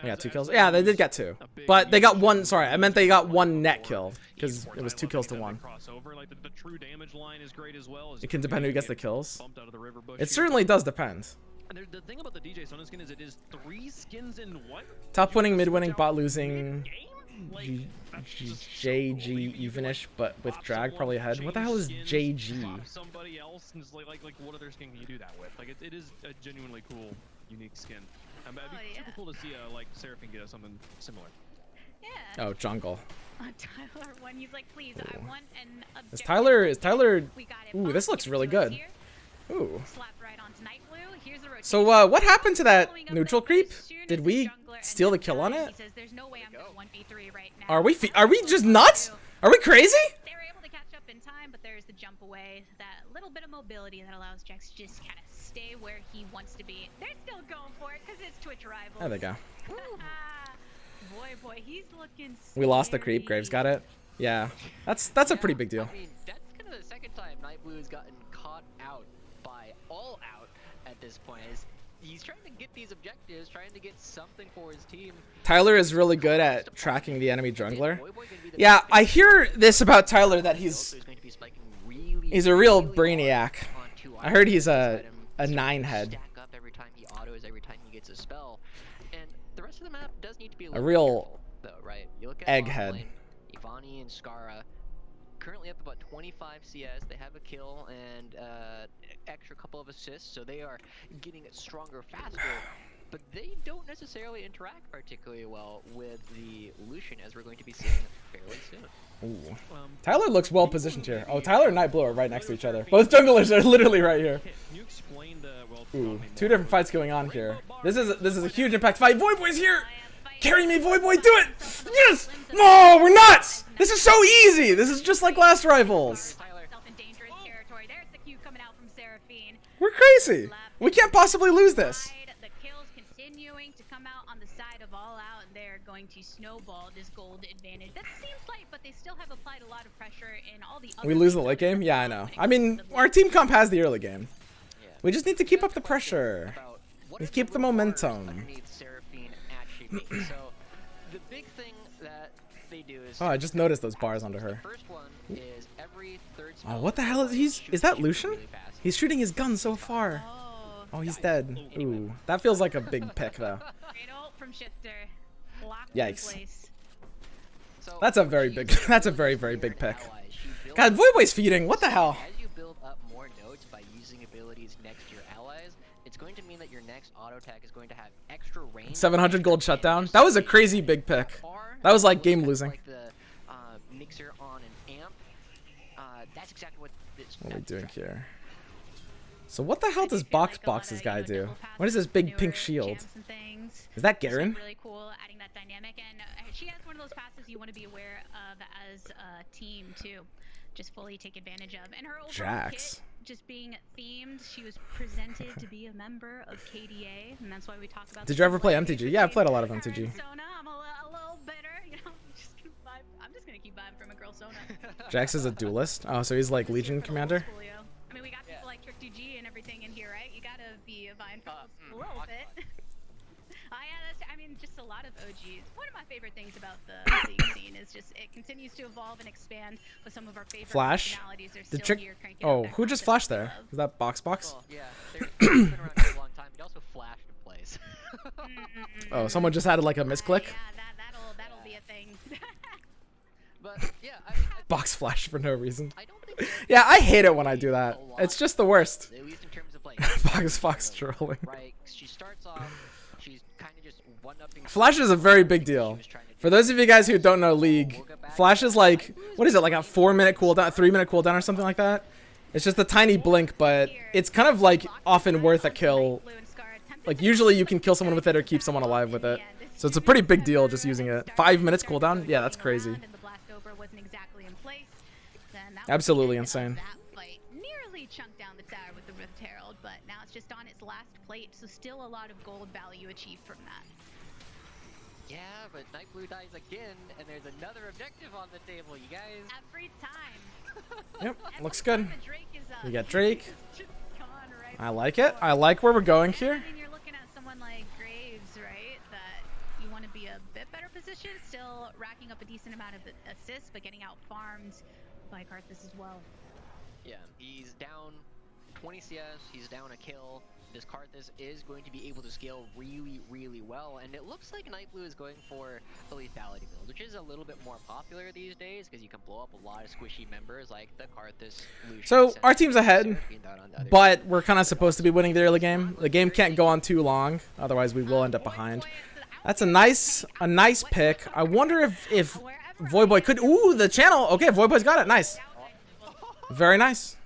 Yeah, 2 kills. Yeah, they did get 2, but they got 1. Sorry, I meant they got 1 net kill because it was 2 kills to 1. Crossover, like the true damage line is great as well. It can depend who gets the kills. Bumped out of the river bush It here. certainly does depend. And the thing about the DJ Sona skin is it is 3 skins in one. Top winning, mid winning, bot losing, Game? Like, that's just so JG cool. You can, evenish, but with pop drag someone, probably ahead. What the change hell is skins, JG? pop somebody else, and it's like what other skin can you do that with? Like it is a genuinely cool, unique skin. It'd be super yeah. cool to see like Seraphine get something similar. Yeah. Oh, jungle. Tyler 1, he's like, please, I want an objective. Is Tyler? We got it. Ooh, this looks really good. Ooh. Slapped right onto Night Blue. Here's the rotation. So what happened to that Following up neutral as creep? soon as Did the we jungler steal the ended kill on dying, it? He says, there's no way I'm gonna 1v3 right now. Are we just nuts? Are we crazy? They were able to catch up in time, but there's the jump away, that little bit of mobility that allows Jax to just kind of stay where he wants to be. They're still going for it because it's Twitch rivals. There they go. boy, he's looking. We lost the creep. scary. Graves got it. Yeah, that's a pretty big deal. I mean, that's kind of the second time Night Blue has gotten caught out by All Out at this point. He's trying to get these objectives, trying to get something for his team. Tyler is really good at tracking the enemy jungler. Yeah, I hear this about Tyler that he's a real brainiac. I heard he's a 9 head. Stack up every time he autos, every time he gets a spell, and the rest of the map does need to be a A little real careful, though, right? You look at egghead. bottom lane, Ivani and Skara, currently up about 25 CS. They have a kill and extra couple of assists, so they are getting stronger faster. But they don't necessarily interact particularly well with the Lucian, as we're going to be seeing fairly soon. Ooh. Tyler looks well positioned here. Oh, Tyler and Night Blue are right next to each other. Both junglers are literally right here. Can you explain the Ooh, 2 different fights going on here. This is a huge impact fight. Voidboy's here. Carry me, Voidboy. Do it. Yes. No, we're nuts. This is so easy. This is just like last rivals. Self in dangerous territory. There's the Q coming out from Seraphine. We're crazy. We can't possibly lose this. The kills continue continuing to come out on the side of All Out, and they're going to snowball this gold advantage. That seems light, but they still have applied a lot of pressure in all the other We lose the lanes late of their game? Yeah, I field know. when it I comes mean, to the our late team comp has the early game. Yeah. We just need to keep up the Question pressure. about what We are keep the rewards momentum. underneath Seraphine actually mean? So the big thing that they do is Oh, I just noticed those bars under her. the first one is every third Oh, spell what the hell is shoots is that you Lucian? really fast. He's shooting his gun so far. Oh, Oh, he's dead. Ooh, that feels like a big pick though. great ult from Shifter. Locked Yikes. in place. So That's a very she big- builds that's a very, very weird big pick. allies. She builds God, Voyboy's feeding. What the hell? As you build up more nodes by using abilities next to your allies, it's going to mean that your next auto attack is going to have extra range. 700 gold shutdown. That was a crazy big pick. That was like game losing. Like the mixer on an amp. That's exactly what this. What are we that's doing exactly- here? So what the I hell do does feel Box like a lot Box's of, guy you know, do? double What is this passes, big newer pink shield? champs and things. Is that It's been Garen? really cool adding that dynamic, and she has one of those passes you want to be aware of as a team too. Just fully take advantage of, and her overall Jax. kit just being themed. She was presented to be a member of KDA, and that's why we talk about. Did the you ever play Sona. MTG? Yeah, I've played a lot of Her and MTG. Sona, I'm a little bitter, you know. I'm just gonna keep vibing from a girl Sona. Jax is a duelist. Oh, so he's like Just here Legion for the commander. old school, yo. I mean, we got people like Trick2G and everything in here, right? You gotta be a Vine for a little bit. I mean, just a lot of OGs. One of my favorite things about the league scene is just it continues to evolve and expand with some of our favorite Flash? personalities are Did still Trick? here cranking out Oh, that who just content flashed that we there? love. Is that Box Box? Well, yeah, they've been around for a long time. He also flashed in place. Oh, someone just added like a misclick. Yeah, that'll be a thing. But yeah, I mean, Box flash for no reason. I don't think. Yeah, I hate it when I do that. It's just the worst. At least in terms of like. Box Fox trolling. Right, she starts off. She's kind of just one-upping. Flash is a very big deal. For those of you guys who don't know League, Flash is like, what is it, like a 4-minute cooldown, 3-minute cooldown or something like that? It's just a tiny blink, but it's kind of like often worth a kill. Like usually you can kill someone with it or keep someone alive with it. So it's a pretty big deal just using it. 5 minutes cooldown? Yeah, that's crazy. Absolutely insane. That fight nearly chunked down the tower with the Rift Herald, but now it's just on its last plate, so still a lot of gold value achieved from that. Yeah, but Night Blue dies again, and there's another objective on the table, you guys. Every time. Yep, Every looks time good. a Drake is up, We got Drake. it's just gone right I like it. I like where we're going And, here. I mean, you're looking at someone like Graves, right? That you want to be a bit better positioned, still racking up a decent amount of assists, but getting out farmed by Karthus as well. Yeah, he's down 20 CS, he's down a kill. This Karthus is going to be able to scale really, really well, and it looks like Night Blue is going for the lethality build, which is a little bit more popular these days because you can blow up a lot of squishy members like the Karthus, Lucian, So our Sentinel, team's ahead, Seraphine down on the other but side. we're kind of supposed to be winning the early game. The game can't go on too long, otherwise we will end up behind. That's a nice pick. I wonder if Voyboy could. Ooh, the channel. Okay, Voyboy's got it. Nice. Very nice.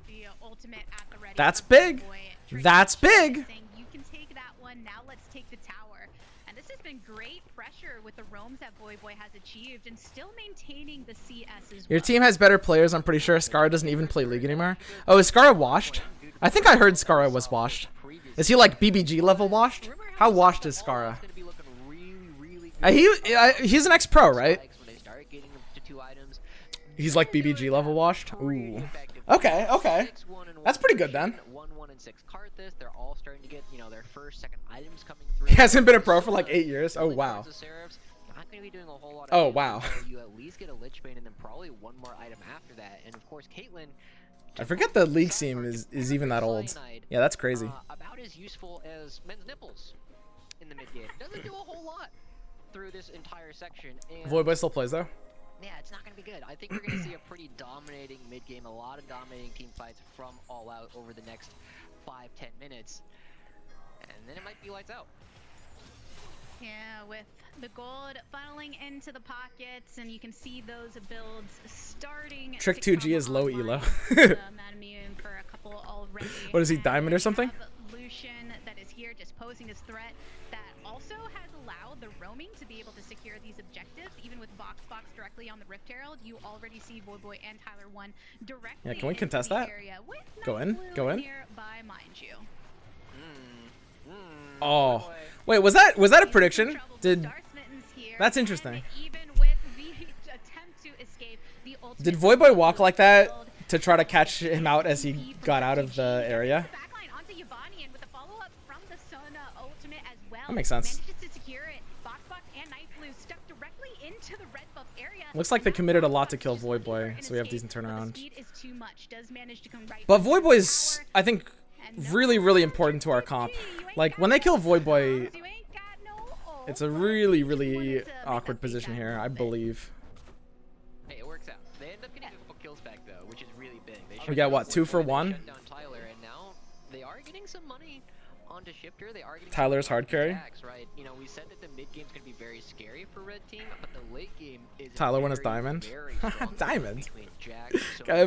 The ultimate at the ready That's for big. Voyboy. Drake That's big. saying, you can take that one. Now let's take the tower. And this has been great pressure with the roams that Voyboy has achieved, and still maintaining the CS as well. Your team has better players, I'm pretty sure. Skara doesn't even play League anymore. Oh, is Skara washed? I think I heard Skara was washed. Is he like BBG level washed? How washed is Skara? It's gonna be looking really, really He's an ex-pro, right? when they start getting to 2 items. He's like BBG level washed? Ooh. Okay, okay. That's pretty good then. 1-1 and 6 Karthus. They're all starting to get, you know, their first, second items coming through. He hasn't been a pro for like 8 years. Oh, wow. The Seraphs, not going to be doing a whole lot of Oh, damage wow. until you at least get a Lich Bane and then probably one more item after that. And of course, Caitlyn. I forget the League scene is even that old. Yeah, that's crazy. About as useful as men's nipples in the mid game. Doesn't do a whole lot through this entire section. And Voyboy still plays though. yeah, it's not going to be good. I think we're going to see a pretty dominating mid-game, a lot of dominating team fights from All Out over the next 5-10 minutes. And then it might be lights out. Yeah, with the gold funneling into the pockets, and you can see those builds starting. Trick to 2G come is low online. elo. Madam Immune for a couple already. What is he, And diamond or we something? have Lucian that is here just posing his threat that also has allowed the roaming to be able to secure these objectives. Even with Box directly on the Rift Herald, you already see Voyboy and Tyler 1 directly Yeah, can we into contest the that? area with Go Night in, Blue go in. nearby, mind you. Oh, Wait, was that a prediction? Trouble with Did Star Smittens here, That's and interesting. even with the attempt to escape the Did ultimate Voyboy walk like that build, to try to catch him out as he got out of the area? Backline onto Yvonne, and with a follow-up from the Sun ultimate as well. That makes sense. Manages to secure it. Box and Night Blue stuck directly into the red buff area. Looks like they Now committed a Box lot to is kill just looking for Voyboy, an so we have escape, decent but the turnaround. speed is too much. Does manage to come right But back to Voyboy's, power. I think, And really, really important to our comp. Like, when they kill Voyboy, You ain't got no ult, it's a but really, just wanted really to make awkward that position feedback here, a I little bit. believe. Hey, it works out. They end up getting a couple kills back though, which is really big. They We shut got, down what, 2 for Voyboy, they 1? shut down Tyler, and now they are getting some money onto Shifter. They are getting Tyler's some hard carry? attacks, right? You know, we said that the mid game's gonna be very scary for Red Team, but the late game is Tyler won his very, diamond. very strong Diamond? between Jack, so God,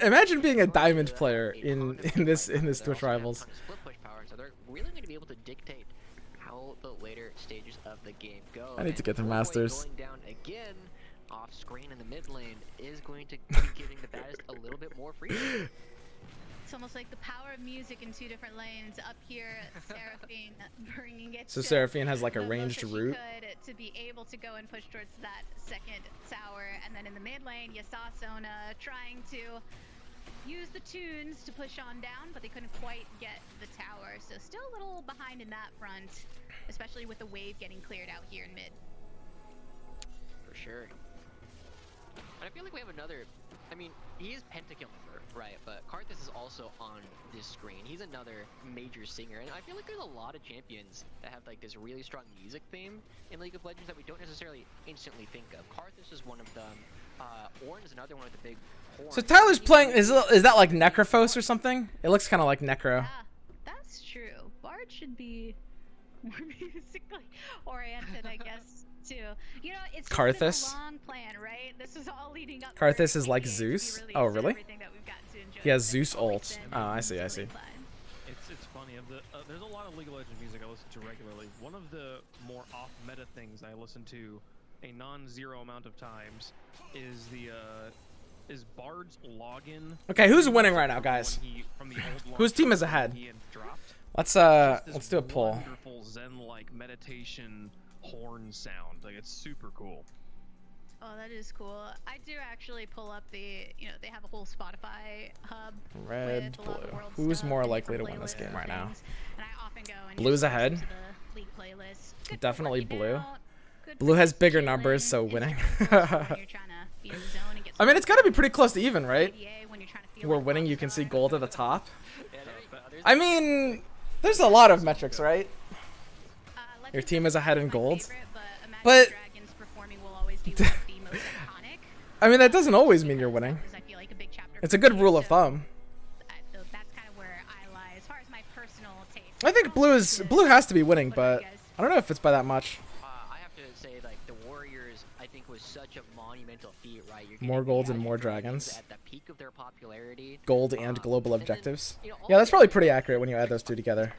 imagine being a diamond a player ton in of this team fights, in this but Twitch they're also gonna have a Rivals. ton of split push power, so they're really going to be able to dictate how the later stages of the game go. I need to And get to Voyboy Masters. Going down again off screen in the mid lane is going to be giving the baddest a little bit more freedom. It's almost like the power of music in two different lanes. Up here, Seraphine bringing it. So to Seraphine has like a the most ranged that she route. could to be able to go and push towards that second tower, and then in the mid lane, you saw Sona trying to use the tunes to push on down, but they couldn't quite get the tower. So still a little behind in that front, especially with the wave getting cleared out here in mid. For sure. And I feel like we have another. I mean, he is Pentakill member, right? But Karthus is also on this screen. He's another major singer, and I feel like there's a lot of champions that have like this really strong music theme in League of Legends that we don't necessarily instantly think of. Karthus is one of them. Ornn is another one with the big horn. So Tyler's playing, is that like Necrophos or something? It looks kind of like Necro. Yeah, that's true. Bard should be more musically oriented, I guess, too. You know, it's just been Karthus? a long plan, right? This was all leading up. Karthus for is like EA to be Zeus? released Oh, and really? everything that we've gotten to enjoy. He has It's Zeus always ult. been Oh, I see, I really see. fun. It's funny. There's a lot of League of Legends music I listen to regularly. One of the more off-meta things I listen to a non-zero amount of times is Bard's login. Okay, who's winning right now, from guys? when from the old Whose launch team is when ahead? he had dropped. Let's Just this let's do a poll. Wonderful Zen-like meditation horn sound. Like it's super cool. Oh, that is cool. I do actually pull up the, they have a whole Spotify hub. Red, with a lot of blue. world Who's stuff more and likely to different win this playlists game and right now? things, and I often go and Blue's just ahead. listen to the League playlist. Good Definitely for working blue. out, good Blue for has just bigger chilling, numbers, so and winning. just when you're trying to be in the zone and get I mean, it's got to be pretty close to even, right? ADA when you're trying to feel We're like winning. a You can see rock gold star. at the top. Yeah, there's I mean, there's a lot of metrics, right? Legends Your team is ahead in my gold. favorite, but Imagine But- Dragons performing will always be one of the most iconic. I mean, that doesn't always mean you're winning. I feel like a big chapter It's for a good me, rule of so thumb. that's kind of where I lie as far as my personal taste. I think blue has to be winning, but I don't know if it's by that much. I have to say, like, the Warriors, I think, was such a monumental feat, right? You're More getting golds and Azure more Dragons dragons. At the peak of their popularity. Gold and global and then, objectives. you know, all Yeah, that's the probably others- pretty accurate when you add those two together.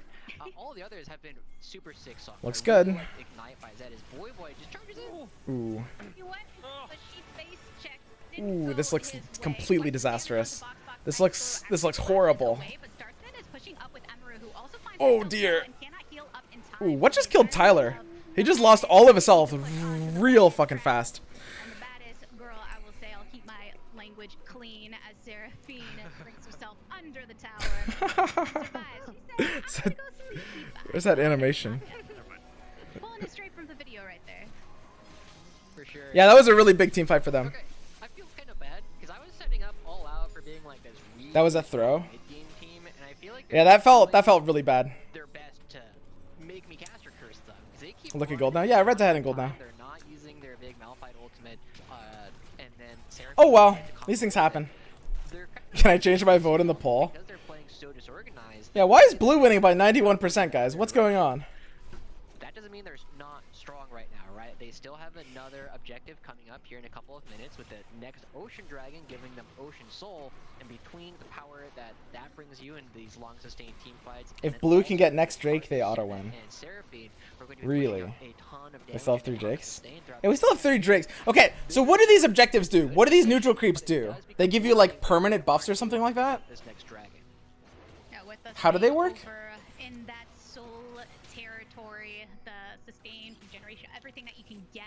all the others have been super sick songs. Looks I really good. like Ignite by Zed. His Voyboy just charges in. Ooh. You what? But she face checked, Ooh, didn't this go looks his way. completely Quite disastrous. the box This fight, looks- so this looks actually horrible. away, but Starsman is pushing up with Emeru, who also finds Oh, himself dear. low and cannot heal up in time. Ooh, what just So killed very Tyler? much, He just lost all of his health real fucking fast. And the baddest girl, I will say, I'll keep my language clean as Seraphine brings herself under the tower. Survives. She said, "I'm gonna go sleep." Where's that animation? Pulling it straight from the video right there. For sure. Yeah, that was a really big team fight for them. Okay, I feel kind of bad because I was setting up all out for being like this. Really That was a throw? mid-game team, and I feel like Yeah, they're that felt doing really bad. their best to make me caster curse them. 'Cause they keep Look at running gold now. into Yeah, them red's all ahead the in gold time. now. They're not using their big Malphite ultimate, and then Seraphine Oh well, had to these things combo happen. it. They're kind of Can I change my vote in the poll? because they're playing so disorganized. Yeah, why is blue winning by 91%, guys? What's going on? That doesn't mean they're not strong right now, right? They still have another objective coming up here in a couple of minutes with the next Ocean Dragon giving them Ocean Soul, and between the power that brings you in these long sustained team fights. and If then blue can also get next the Drake, they Karthus auto-win. And Seraphine are going to be Really? putting up a ton of They still have damage 3 and Drakes? sustain throughout Yeah, we the still have 3 Drakes. Okay, so what do these objectives do? What do these neutral creeps do? They give you like permanent buffs or something like that? this next dragon. Yeah, with us How do they being work? over in that soul territory, the sustain, regeneration, everything that you can get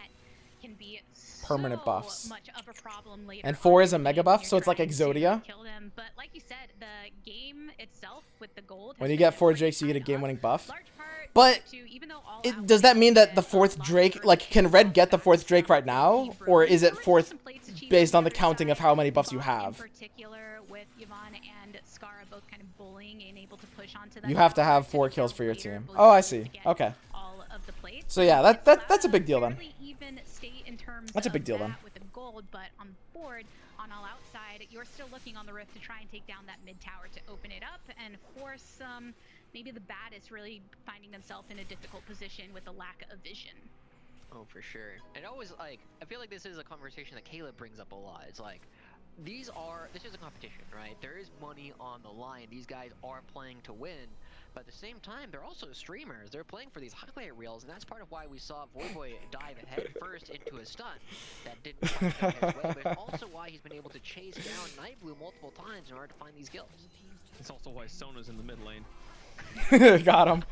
can be Permanent so buffs. much of a problem later And on 4 is in a the mega game when buff, you're so it's like trying to Exodia. kill them. But like you said, the game itself with the gold When has you been get 4 pretty Drakes, you get a tied up. game-winning buff. Large part But due to, even though all It, out does that mean that the has 4th lots of Drake, early like, can Red get the buffs 4th Drake right now? from Or Hebrew. is it There were 4th some plates achieved based on the other counting of side, how many buffs you Yvonne have? In particular, with Yvonne and Scarra both kind of bullying and able to push onto that You have to tower, have and 4 then kills for your later team. was Oh, I able see. to get Okay. all of the plates. So yeah, It's that's a allowed big deal then. fairly even state in terms That's a of big deal that then. with the gold, but on the board, on all outside, you're still looking on the rift to try and take down that mid tower to open it up and force maybe the baddest really finding themselves in a difficult position with a lack of vision. Oh, for sure. And always, like, I feel like this is a conversation that Caleb brings up a lot. It's like, this is a competition, right? There is money on the line. These guys are playing to win. But at the same time, they're also streamers. They're playing for these highlight reels, and that's part of why we saw Voyboy dive head first into a stun that didn't quite go his way, but also why he's been able to chase down Nightblue multiple times in order to find these kills. It's also why Sona's in the mid lane. Got him.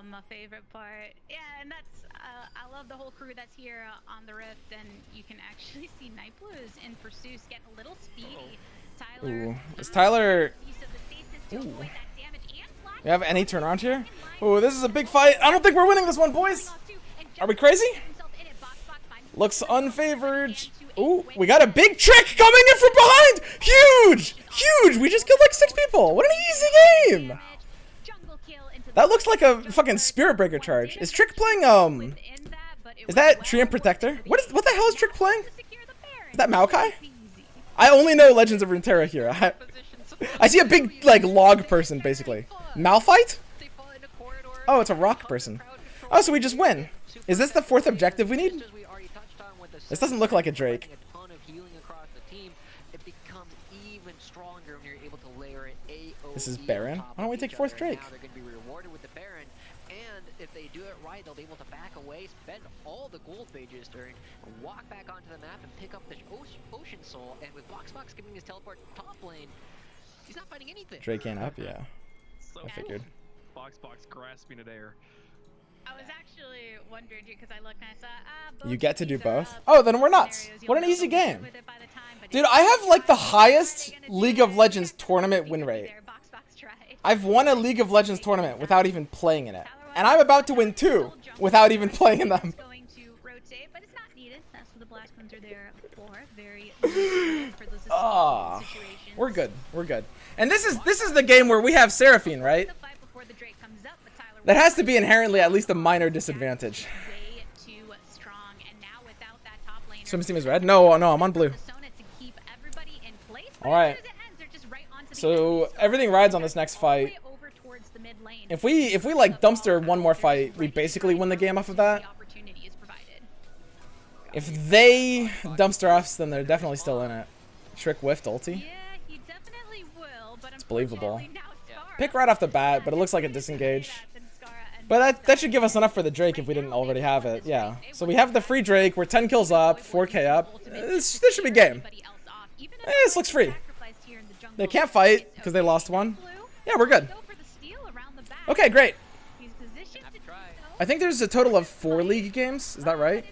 My favorite part. Yeah, and that's, I love the whole crew that's here on the rift, and you can actually see Nightblue is in pursuit, getting a little speedy. Tyler. Ooh. Is Tyler... Use of the stasis to avoid that damage and flash. We have any turnaround here? Ooh, this is a big fight. I don't think we're winning this one, boys. Are we crazy? Looks unfavored. Ooh, we got a big trick coming in from behind. Huge! Huge! We just killed like 6 people. What an easy game. That looks like a fucking Spirit Breaker charge. Is Trick playing, is that Treant Protector? What the hell is Trick playing? Is that Maokai? I only know Legends of Runeterra here. I see a big, like, log person, basically. Malphite? Oh, it's a rock person. Oh, so we just win. Is this the 4th objective we need? This doesn't look like a Drake. This is Baron. Why don't we take 4th Drake? They're going to be rewarded with the Baron, and if they do it right, they'll be able to back away, spend all the gold they just earned, walk back onto the map, and pick up the Ocean Soul. And with Boxbox giving his teleport top lane, he's not fighting anything. Drake ain't up, yeah. So I figured. Box grasping at air. I was actually wondering because I looked and I saw, You get to do these are, both? Oh, then we're nuts. scenarios. What an You'll easy know game. with it by the time, but Dude, it's I have like the fun. highest Are they gonna League do of it? Legends Yeah, tournament they win could be rate. there. Boxbox tried. I've won a League of Legends tournament without even playing in it. And I'm about to win 2 without even playing in them. Going to rotate, but it's not needed. That's what the Blast Cleanser are there for. Very needed for those Ah, situations. we're good. We're good. And this is the game where we have Seraphine, right? The fight before the Drake comes up, but Tyler That has to be inherently at least a minor disadvantage. way too strong, and now without that top laner, Swim team is red? No, no, I'm on blue. Persona to keep everybody in place, but All right. as soon as it ends, they're just right onto the So enemy. everything rides on this next All the way fight. over towards the mid lane. If we like dumpster one more fight, we basically win the game off of that. The opportunity is provided. If they dumpster us, then they're definitely still in it. Trick whiffed ulti. Yeah, he definitely will, but it's believable. Pick right off the bat, but it looks like a disengage. But that should give us enough for the Drake if we didn't already have it. Yeah. So we have the free Drake. We're 10 kills up, 4k up. This should be game. This looks free. They can't fight because they lost one. Yeah, we're good. Okay, great. I think there's a total of 4 league games. Is that right?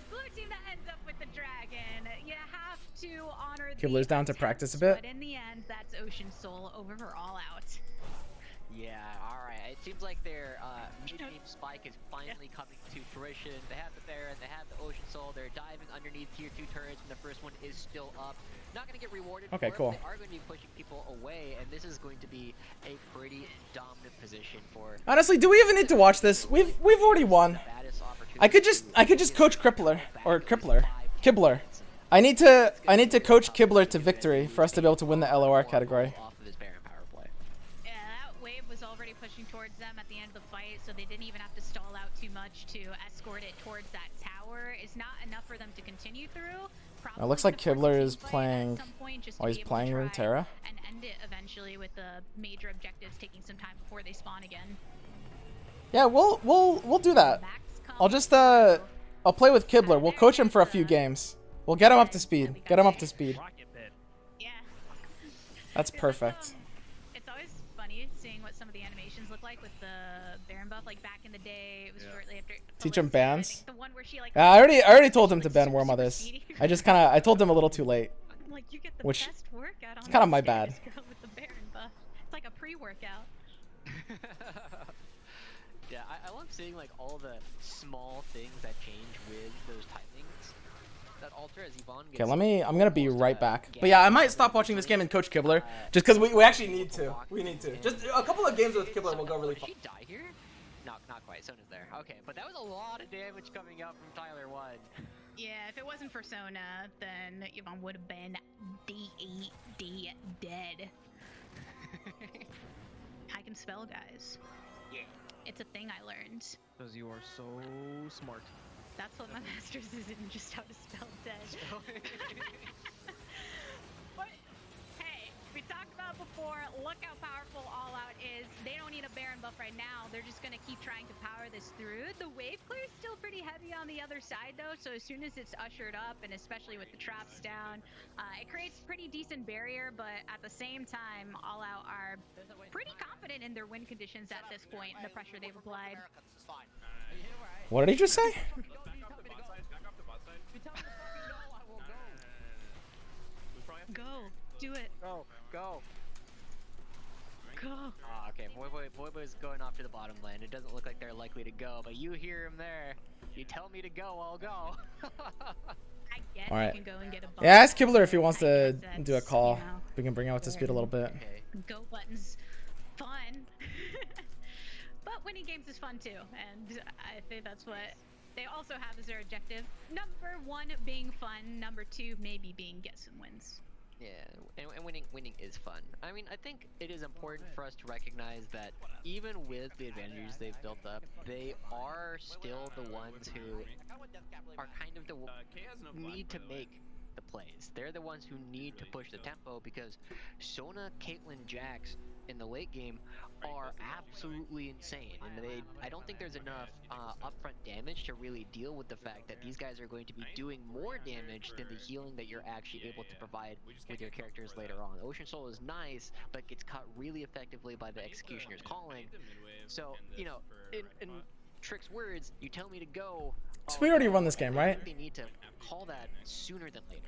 Kibler's down to practice a bit. But in the end, that's Ocean Soul over for All Out. Yeah, alright. It seems like their mid-game spike is finally coming to fruition. They have the Baron, they have the Ocean Soul, they're diving underneath tier 2 turrets when the first one is still up. Not going to get rewarded Okay, for cool. it, but they are going to be pushing people away, and this is going to be a pretty dominant position for... Honestly, do we even need to watch this? We've already won. I could just coach Crippler or Kibler. I need to coach Kibler to victory for us to be able to win the LOR category. Off of his Baron power play. Yeah, that wave was already pushing towards them at the end of the fight, so they didn't even have to stall out too much to escort it towards that tower. It's not enough for them to continue through. It looks like Kibler is playing while he's playing Runeterra. And end it eventually with the major objectives taking some time before they spawn again. Yeah, we'll do that. I'll just I'll play with Kibler. We'll coach him for a few games. We'll get him up to speed. Get him up to speed. Yeah. That's perfect. It's always funny PG, seeing what some of the animations look like with the Baron buff. Like back in the day, it was shortly after. Teach him Kalista, I bans? think, the one where she like. I already told him to ban War Mothers. I told him a little too late. Like you get the Which- best workout on it's kinda the my stairs, bad. girl, with the Baron buff. It's like a pre-workout. Yeah, I love seeing like all the small things that change with those timings that alter as Yvonne gets. Okay, I'm gonna be almost, right back. But yeah, I might stop watching this game and coach Kibler, just because we actually need to. We need to. Just a couple of games with Kibler will go really Did far. she die here? No, not quite. Sona's there. Okay, but that was a lot of damage coming out from Tyler 1. Yeah, if it wasn't for Sona, then Yvonne would have been dead. I can spell, guys. Yeah. It's a thing I learned. Because you are so smart. That's what my master's is in, just how to spell dead. But hey, we talked about before, look how powerful All Out is. They don't need a Baron buff right now. They're just gonna keep trying to power this through. The wave clear is still pretty heavy on the other side though, so as soon as it's ushered up, and especially with the traps down, it creates pretty decent barrier, but at the same time, All Out are pretty confident in their win conditions at this point and the pressure they've applied. What did he just say? Go, do it, Go, go. go. Ah, okay. Boy Boy's going off to the bottom lane. It doesn't look like they're likely to go, but you hear him there. You tell me to go, I'll go. I guess Alright. you can go and get a buff. Yeah, ask Kibler if he wants to I guess do a that's, call. you know, We can bring him up to speed a little bit. Okay. go buttons fun. But winning games is fun too, and I think that's what they also have as their objective. Number 1 being fun, number 2 maybe being get some wins. Yeah, and winning is fun. I mean, I think it is important for us to recognize that even with the advantages they've built up, they are still the ones who are kind of the need to make the plays. They're the ones who need to push the tempo because Sona, Caitlyn, Jax in the late game are absolutely insane, and I don't think there's enough upfront damage to really deal with the fact that these guys are going to be doing more damage than the healing that you're actually able to provide with your characters later on. Ocean Soul is nice, but gets cut really effectively by the Executioner's calling. So, you know, in Trick's words, you tell me to go. So we already run this game, I right? think they need to call that sooner than later.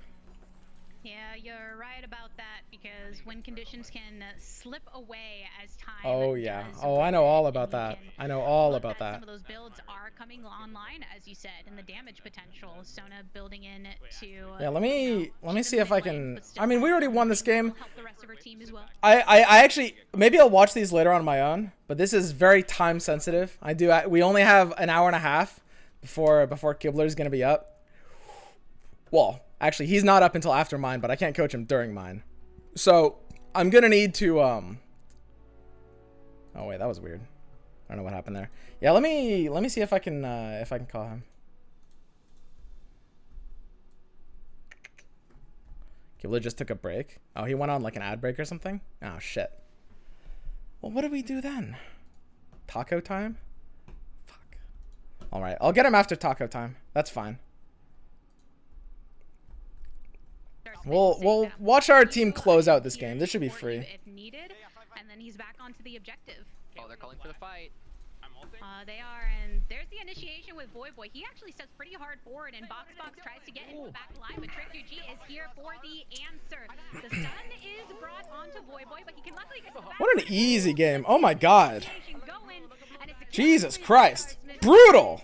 Yeah, you're right about that because win conditions can slip away as time. Oh yeah. does Oh, I know all progress, about and that. you I know can all look about at that. Some of those builds are coming online, as you said, and the damage potential. Sona building in to. Yeah, let me see if I can. I mean, we already won this game. Help the rest of our team as well. I actually maybe I'll watch these later on my own, but this is very time sensitive. We only have an hour and a half before Kibler's gonna be up. Well, actually, he's not up until after mine, but I can't coach him during mine. So I'm gonna need to Oh wait, that was weird. I don't know what happened there. Yeah, let me see if I can call him. Kibler just took a break. Oh, he went on like an ad break or something? Oh shit. Well, what do we do then? Taco time? Fuck. All right, I'll get him after taco time. That's fine. We'll watch our team close out this game. This should be free. If needed, and then he's back onto the objective. Oh, they're calling for the fight. They are, and there's the initiation with Boy Boy. He actually steps pretty hard forward, and Box tries to get into the back line, but Trick 2G is here for the answer. The stun is brought onto Boy Boy, but he can luckily get to the back. What an easy game. Oh my god. Going, and it's a Jesus Christ. Brutal.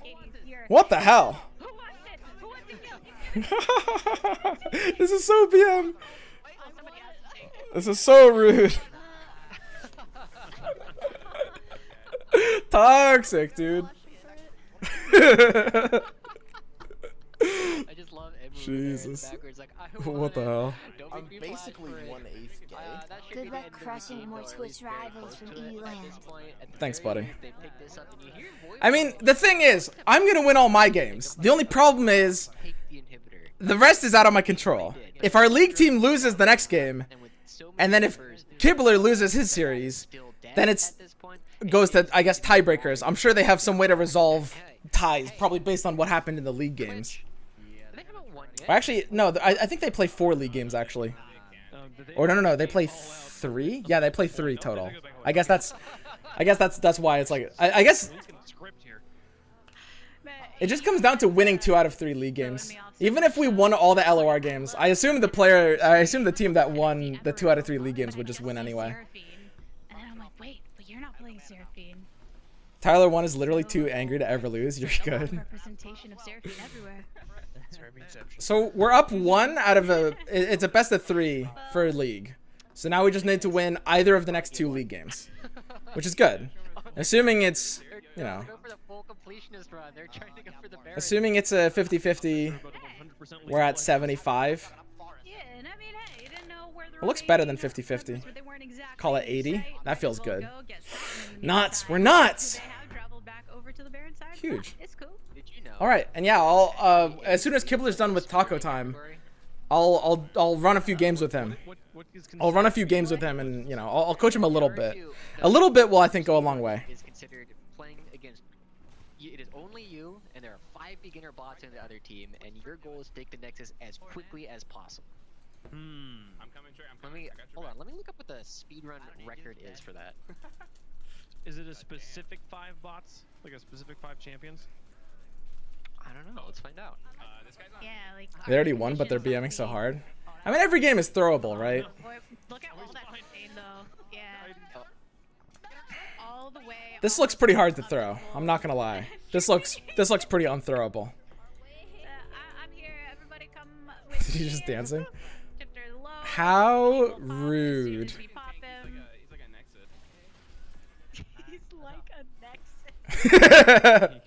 What the hell? Who wants it? Who wants to kill? This is so BM. Somebody else to take it. This is so rude. Toxic, dude. I just love Emerald Jesus. backwards like I What the hell? Don't I'm make me flash basically for it. 1/8 gay. That should Good be the luck end of the crushing game, more though, or at Twitch least very rivals close from to it at E-Land. this point. At the Thanks, very buddy. least, they picked this up and you hear Void I mean, the thing is, I'm gonna win all my games. The only problem is, take the inhibitor. the rest is out of my control. If our league team loses the next game, And with so and many then if members Kibler loses his series, still dead then it's at this point, goes to, I guess, tiebreakers. I'm sure they have some way to resolve ties, probably based on what happened in the league games. they haven't won yet. Or actually, no, I think they play 4 league games, actually. Or no, they play 3? Yeah, they play 3 total. I guess that's why it's like I guess Script here. But it just comes down to winning 2 out of 3 league games. Even if we won all the LOR games, I assume the team that won the 2 out of 3 league games would just win anyway. Seraphine. And then I'm like, wait, but you're not playing Seraphine. Tyler 1 is literally too angry to ever lose. You're good. Representation of Seraphine everywhere. So we're up 1 out of it's a best of 3 for league. So now we just need to win either of the next 2 league games, which is good. Assuming it's, you know, Go for the full completionist run. They're trying to go for the Baron. assuming it's a 50-50, we're at 75. Yeah, and I mean, hey, you didn't know where the It looks better than remaining 50-50. numbers were. They weren't exactly Call it in 80. sight. That feels Logo good. gets that in the Nuts. side. We're nuts. They have traveled back over to the Baron side. Huge. It's cool. Did you know? All right, and yeah, I'll as soon as Kibler's done with taco time, I'll run a few games with him. What is I'll run a few games with him, and you know, I'll coach him a little bit. You- A little bit will I think go a long way. Is considered playing against. It is only you, and there are 5 beginner bots in the other team, and your goal is to take the Nexus as quickly as possible. I'm coming, Trey. I'm Let coming. me I got your hold back. on. Let me look up what the speedrun record is for that. Is it a specific 5 bots? Like a specific 5 champions? I don't know. Let's find out. This guy's on. Yeah, like. They already won, but they're BMing so hard. I mean, every game is throwable, right? Boy, look at all that sustain though. Yeah. All the way. This looks pretty hard to throw. I'm not gonna lie. This looks pretty unthrowable. I'm here. Everybody come with Is he me. just dancing? Shifter low. How We'll pop as soon as rude. we pop him. He's like a Nexus. He's like a Nexus. He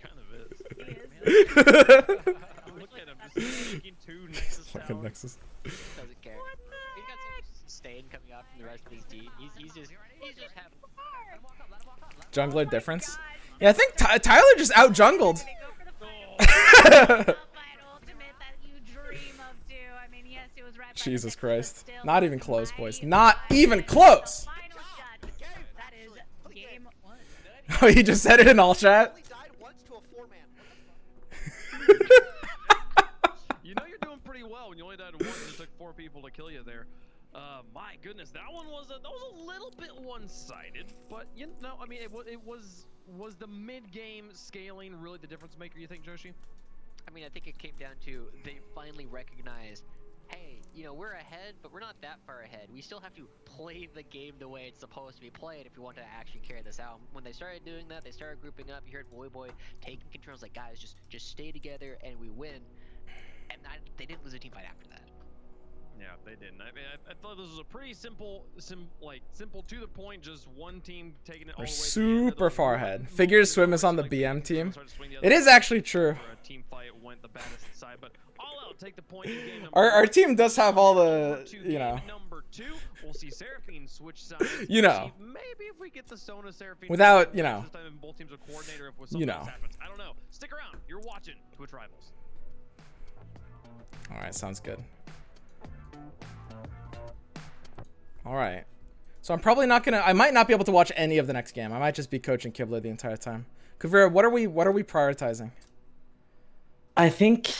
kind of is. He is. Look at him, just making 2 Nexus Fucking towers. Nexus. Doesn't care. He's got some stain coming off from the rest of his team. He's just having. Jungler difference. Yeah, I think Tyler just out jungled. They go for the final fight ultimate that you dream of too. I mean, yes, it was right by the Jesus Nexus, but Christ. still, Not even close, boys. mighty Not fine. even close. Final shot. That is game 1. Oh, he just said it in all chat. You know you're doing pretty well when you only died once and it took 4 people to kill you there. My goodness, that was a little bit one-sided, but you know, I mean, it was the mid-game scaling really the difference maker? You think, Joshi? I mean, I think it came down to they finally recognized, hey, you know, we're ahead, but we're not that far ahead. We still have to play the game the way it's supposed to be played if we want to actually carry this out. When they started doing that, they started grouping up. You heard Boy taking controls, like, guys, just stay together and we win. And they didn't lose a team fight after that. Yeah, they didn't. I mean, I thought this was a pretty simple to the point. Just one team taking it all We're the way. to the end. super far ahead. Figures Swim is on the BM team. Started to swing the other It is way. actually true. For a team fight went the baddest side, but all out take the point in game number Our 1. team does have all Number the, 2, you know, game number 2, we'll see Seraphine switch sides. You We'll know. see maybe if we get the Sona Seraphine Without, you know. this time both teams are coordinator if You something know. else happens. I don't know. Stick around. You're watching Twitch Rivals. All right, sounds good. All right. So I'm probably not gonna. I might not be able to watch any of the next game. I might just be coaching Kibler the entire time. Kuvira, what are we prioritizing? I think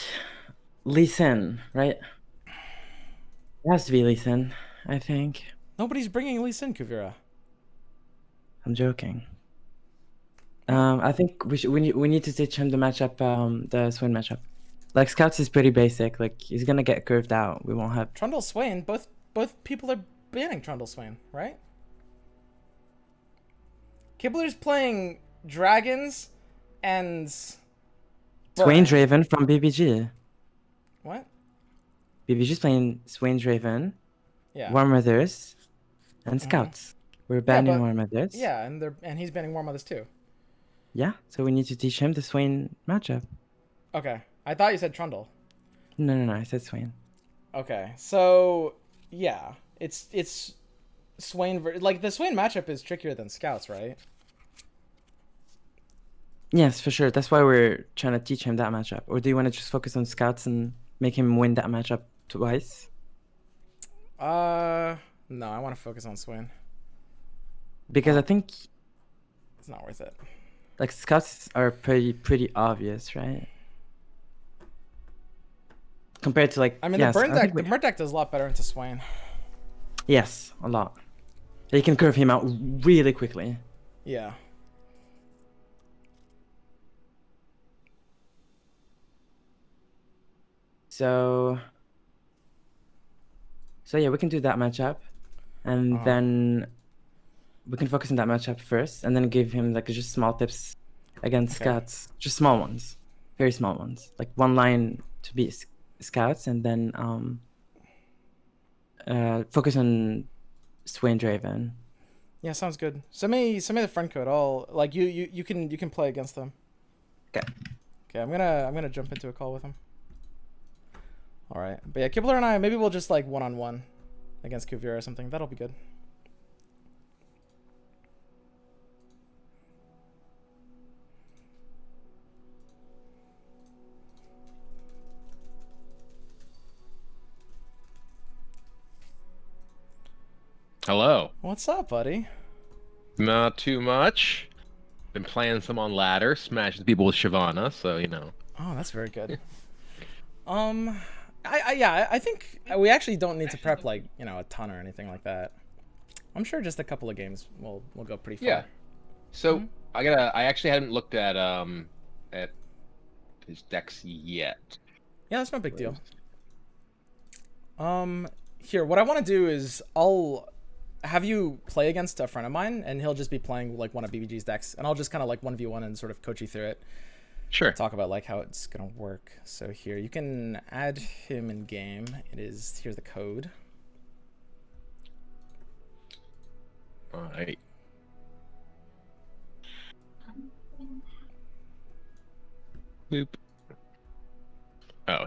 Lee Sin, right? It has to be Lee Sin, I think. Nobody's bringing Lee Sin, Kuvira. I'm joking. I think we need to teach him the matchup, the Swain matchup. Like Scouts is pretty basic. Like he's gonna get curved out. We won't have. Trundle Swain. Both people are banning Trundle Swain, right? Kibler's playing Dragons and Swain Draven from BBG. What? BBG's playing Swain Draven, Yeah. Warm Weathers, and Scouts. We're banning but- Warm Weathers. Yeah, and he's banning War Mothers too. Yeah. So we need to teach him the Swain matchup. Okay. I thought you said Trundle. No. I said Swain. Okay. So yeah, it's Swain. Like the Swain matchup is trickier than Scouts, right? Yes, for sure. That's why we're trying to teach him that matchup. Or do you want to just focus on Scouts and make him win that matchup twice? No, I want to focus on Swain. Because I think It's not worth it. like Scouts are pretty obvious, right? Compared to like I mean, yes, the burn I deck, think the burn deck does a lot better into Swain. yes, a lot. You can curve him out really quickly. Yeah. So yeah, we can do that matchup, and Uh-huh. then we can focus on that matchup first, and then give him like just small tips against Okay. scouts, just small ones, very small ones, like one line to beat scouts, and then focus on Swain Draven. Yeah, sounds good. Send me the friend code. I'll like you can play against them. Okay. Okay, I'm gonna jump into a call with him. All right, but yeah, Kibler and I, maybe we'll just like 1-on-1 against Kuvira or something. That'll be good. Hello. What's up, buddy? Not too much. Been playing some on ladder, smashing people with Shyvana, so you know. Oh, that's very good. I think we actually don't need to prep like a ton or anything like that. I'm sure just a couple of games will go pretty far. Yeah. So I actually hadn't looked at his decks yet. Yeah, that's no big deal. Here, what I want to do is I'll have you play against a friend of mine, and he'll just be playing like one of BBG's decks, and I'll just kind of like 1v1 and sort of coach you through it. Sure. Talk about like how it's gonna work. So here, you can add him in game. Here's the code. All right. Boop. Oh,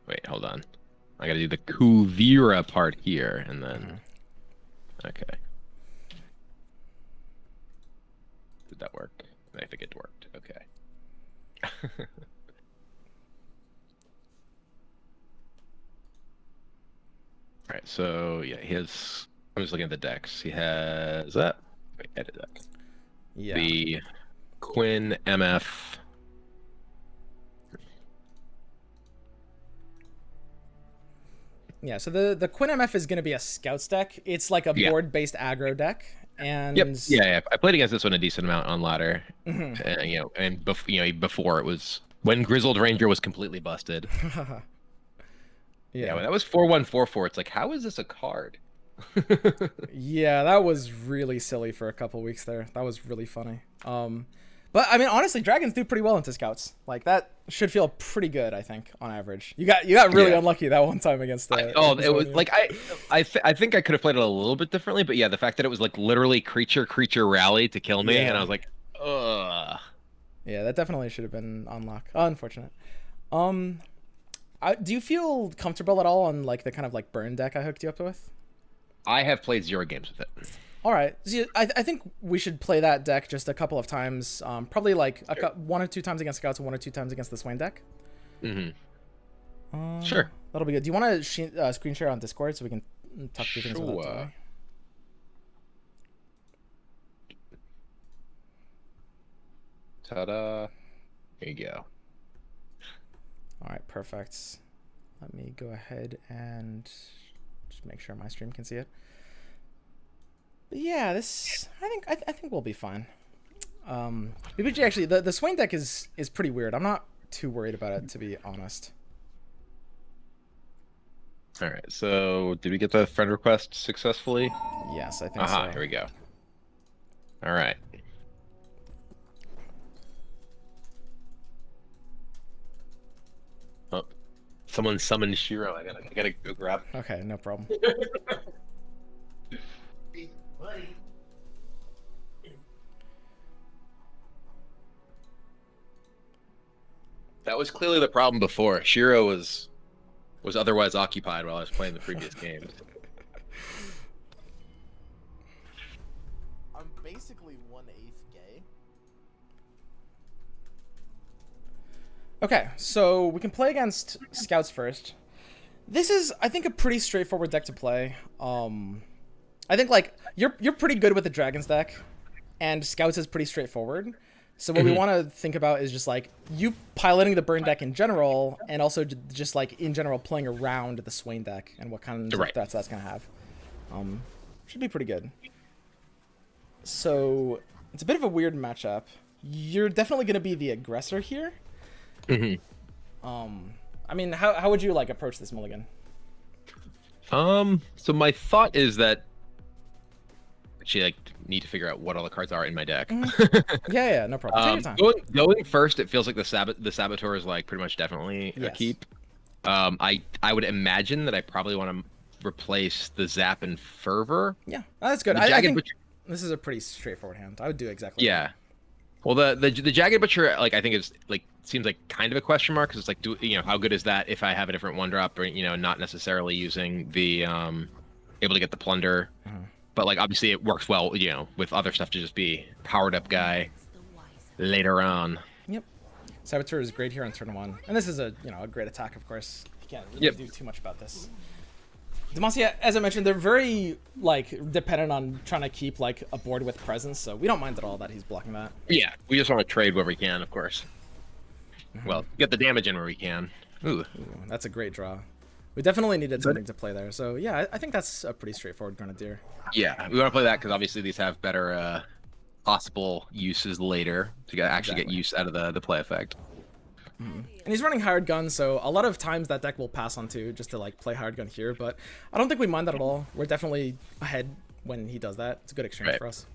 wait, hold on. I gotta do the Kuvira part here, and then. Okay. Did that work? I think it worked. Okay. Alright, so yeah, he has. I'm just looking at the decks. He has that. Wait, edit deck. Yeah. The Quinn MF. Yeah, so the Quinn MF is going to be a Scouts deck. It's like a board-based aggro deck, and Yep. Yeah. I played against this one a decent amount on ladder. Mhm. And before it was when Grizzled Ranger was completely busted. Yeah, when that was 4-1-4-4. It's like, how is this a card? Yeah, that was really silly for a couple weeks there. That was really funny. But I mean, honestly, dragons do pretty well into scouts. Like that should feel pretty good, I think, on average. You got really unlucky that one time against the. It was like I think I could have played it a little bit differently, but yeah, the fact that it was like literally creature rally to kill me, and I was like, ugh. Yeah, that definitely should have been on lock. Unfortunate. Do you feel comfortable at all on like the kind of like burn deck I hooked you up with? I have played 0 games with it. All right, so I think we should play that deck just a couple of times. Probably like 1 or 2 times against scouts and 1 or 2 times against the Swain deck. Sure. That'll be good. Do you want to screen share on Discord so we can talk through things without delay? Ta-da! There you go. All right, perfect. Let me go ahead and just make sure my stream can see it. But yeah, this I think we'll be fine. BBG actually, the Swain deck is pretty weird. I'm not too worried about it, to be honest. All right, so did we get the friend request successfully? Yes, I think so. Here we go. All right. Oh, someone summoned Shiro. I gotta go grab. Okay, no problem. That was clearly the problem before. Shiro was otherwise occupied while I was playing the previous games. I'm basically 1/8 gay. Okay, so we can play against scouts first. This is, I think, a pretty straightforward deck to play. I think like you're pretty good with the dragons deck, and scouts is pretty straightforward. So what we want to think about is just like you piloting the burn deck in general, and also just like in general playing around the Swain deck and what kind of threats that's gonna have. Should be pretty good. So it's a bit of a weird matchup. You're definitely going to be the aggressor here. I mean, how would you like approach this mulligan? So my thought is that actually like need to figure out what all the cards are in my deck. Yeah, no problem. Take your time. Going first, it feels like the Saboteur is like pretty much definitely a keep. I would imagine that I probably want to replace the Zap and Fervor. Yeah, that's good. I think this is a pretty straightforward hand. I would do exactly. Yeah. Well, the Jagged Butcher, like I think is like seems like kind of a question mark because it's like, how good is that if I have a different one drop or not necessarily using the able to get the Plunder, but like obviously it works well with other stuff to just be powered up guy later on. Yep. Saboteur is great here on turn 1, and this is a a great attack. Of course, you can't really do too much about this. Demacia, as I mentioned, they're very like dependent on trying to keep like a board with presence, so we don't mind at all that he's blocking that. Yeah, we just want to trade where we can, of course. Well, get the damage in where we can. Ooh, that's a great draw. We definitely needed something to play there, so yeah, I think that's a pretty straightforward Grenadier. Yeah, we want to play that because obviously these have better possible uses later to actually get use out of the play effect. And he's running Hired Gun, so a lot of times that deck will pass on to just to like play Hired Gun here, but I don't think we mind that at all. We're definitely ahead when he does that. It's a good exchange for us.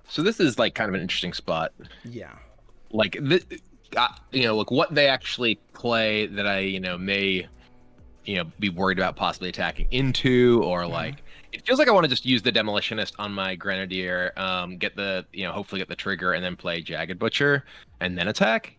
So this is like kind of an interesting spot. Yeah. Like this, like what they actually play that I may be worried about possibly attacking into, or like it feels like I want to just use the Demolitionist on my Grenadier, get the hopefully get the trigger and then play Jagged Butcher and then attack.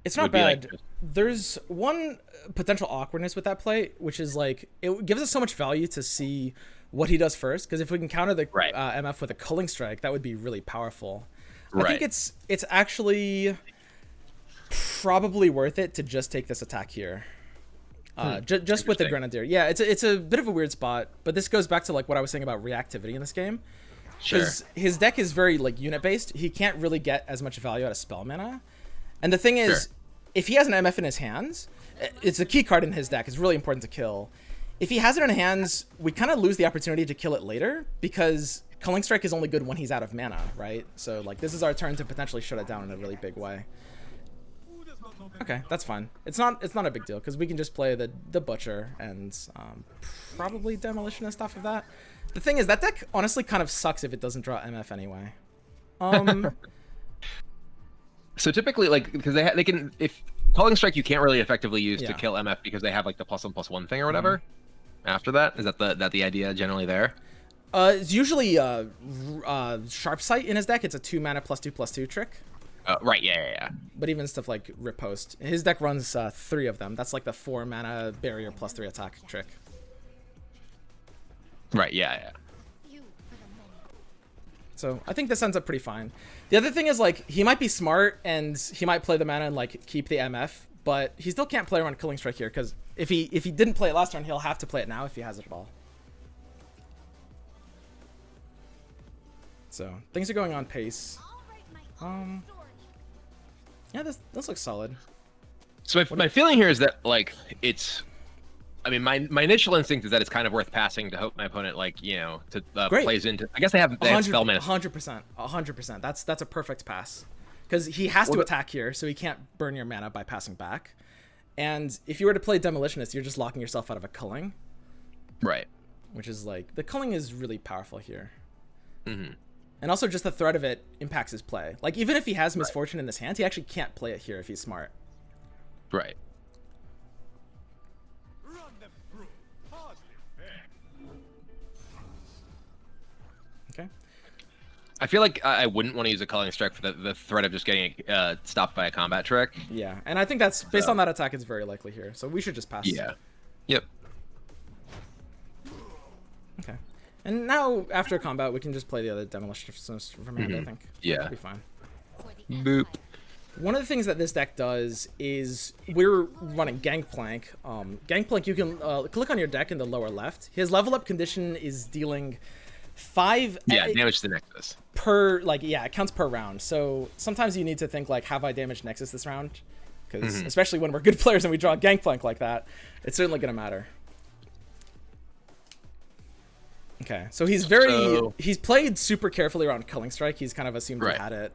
It's not bad. There's one potential awkwardness with that play, which is like it gives us so much value to see what he does first, because if we can counter the MF with a Culling Strike, that would be really powerful. I think it's actually probably worth it to just take this attack here. Just with the Grenadier. Yeah, it's a bit of a weird spot, but this goes back to like what I was saying about reactivity in this game. Because his deck is very like unit based. He can't really get as much value out of spell mana. And the thing is, if he has an MF in his hands, it's a key card in his deck. It's really important to kill. If he has it in hands, we kind of lose the opportunity to kill it later because Culling Strike is only good when he's out of mana, right? So like this is our turn to potentially shut it down in a really big way. Okay, that's fine. It's not a big deal because we can just play the Butcher and probably Demolitionist off of that. The thing is, that deck honestly kind of sucks if it doesn't draw MF anyway. So typically, like, because they can, if Culling Strike you can't really effectively use to kill MF because they have like the +1/+1 thing or whatever. After that, is that the idea generally there? It's usually Sharp Sight in his deck. It's a 2 mana +2/+2 trick. Right, yeah. But even stuff like Riposte, his deck runs 3 of them. That's like the 4 mana barrier +3 attack trick. Right, yeah. So I think this ends up pretty fine. The other thing is like he might be smart and he might play the mana and like keep the MF, but he still can't play around Culling Strike here because if he didn't play it last turn, he'll have to play it now if he has it at all. So things are going on pace. Yeah, this looks solid. So my feeling here is that like it's, I mean, my initial instinct is that it's kind of worth passing to hope my opponent like to plays into. I guess they have spell mana. 100%. That's a perfect pass because he has to attack here, so he can't burn your mana by passing back. And if you were to play Demolitionist, you're just locking yourself out of a Culling. Right. Which is like the Culling is really powerful here. And also just the threat of it impacts his play. Like even if he has Misfortune in his hand, he actually can't play it here if he's smart. Right. Okay. I feel like I wouldn't want to use a Culling Strike for the threat of just getting stopped by a combat trick. Yeah, and I think that's based on that attack. It's very likely here, so we should just pass. Yeah. Yep. Okay. And now after combat, we can just play the other Demolitionist from hand. I think. Yeah. That'll be fine. Boop. One of the things that this deck does is we're running Gangplank. Gangplank, you can click on your deck in the lower left. His level up condition is dealing 5 damage to the Nexus per it counts per round. So sometimes you need to think like, have I damaged Nexus this round? Because especially when we're good players and we draw Gangplank like that, it's certainly gonna matter. Okay, so he's very So- he's played super carefully around Killing Strike. He's kind of assumed Right. he had it.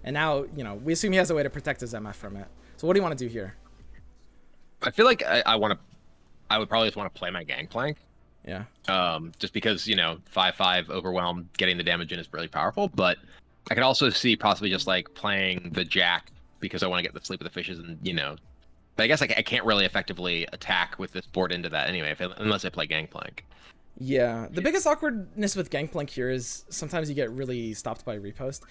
And now, we assume he has a way to protect his MF from it. So what do you want to do here? I feel like I would probably just want to play my Gangplank. Yeah. Just because 5/5 overwhelm, getting the damage in is really powerful. But I could also see possibly just like playing the Jack because I want to get the Sleep of the Fishes, and But I guess I can't really effectively attack with this board into that anyway, unless I play Gangplank. Yeah, the biggest awkwardness with Gangplank here is sometimes you get really stopped by repost.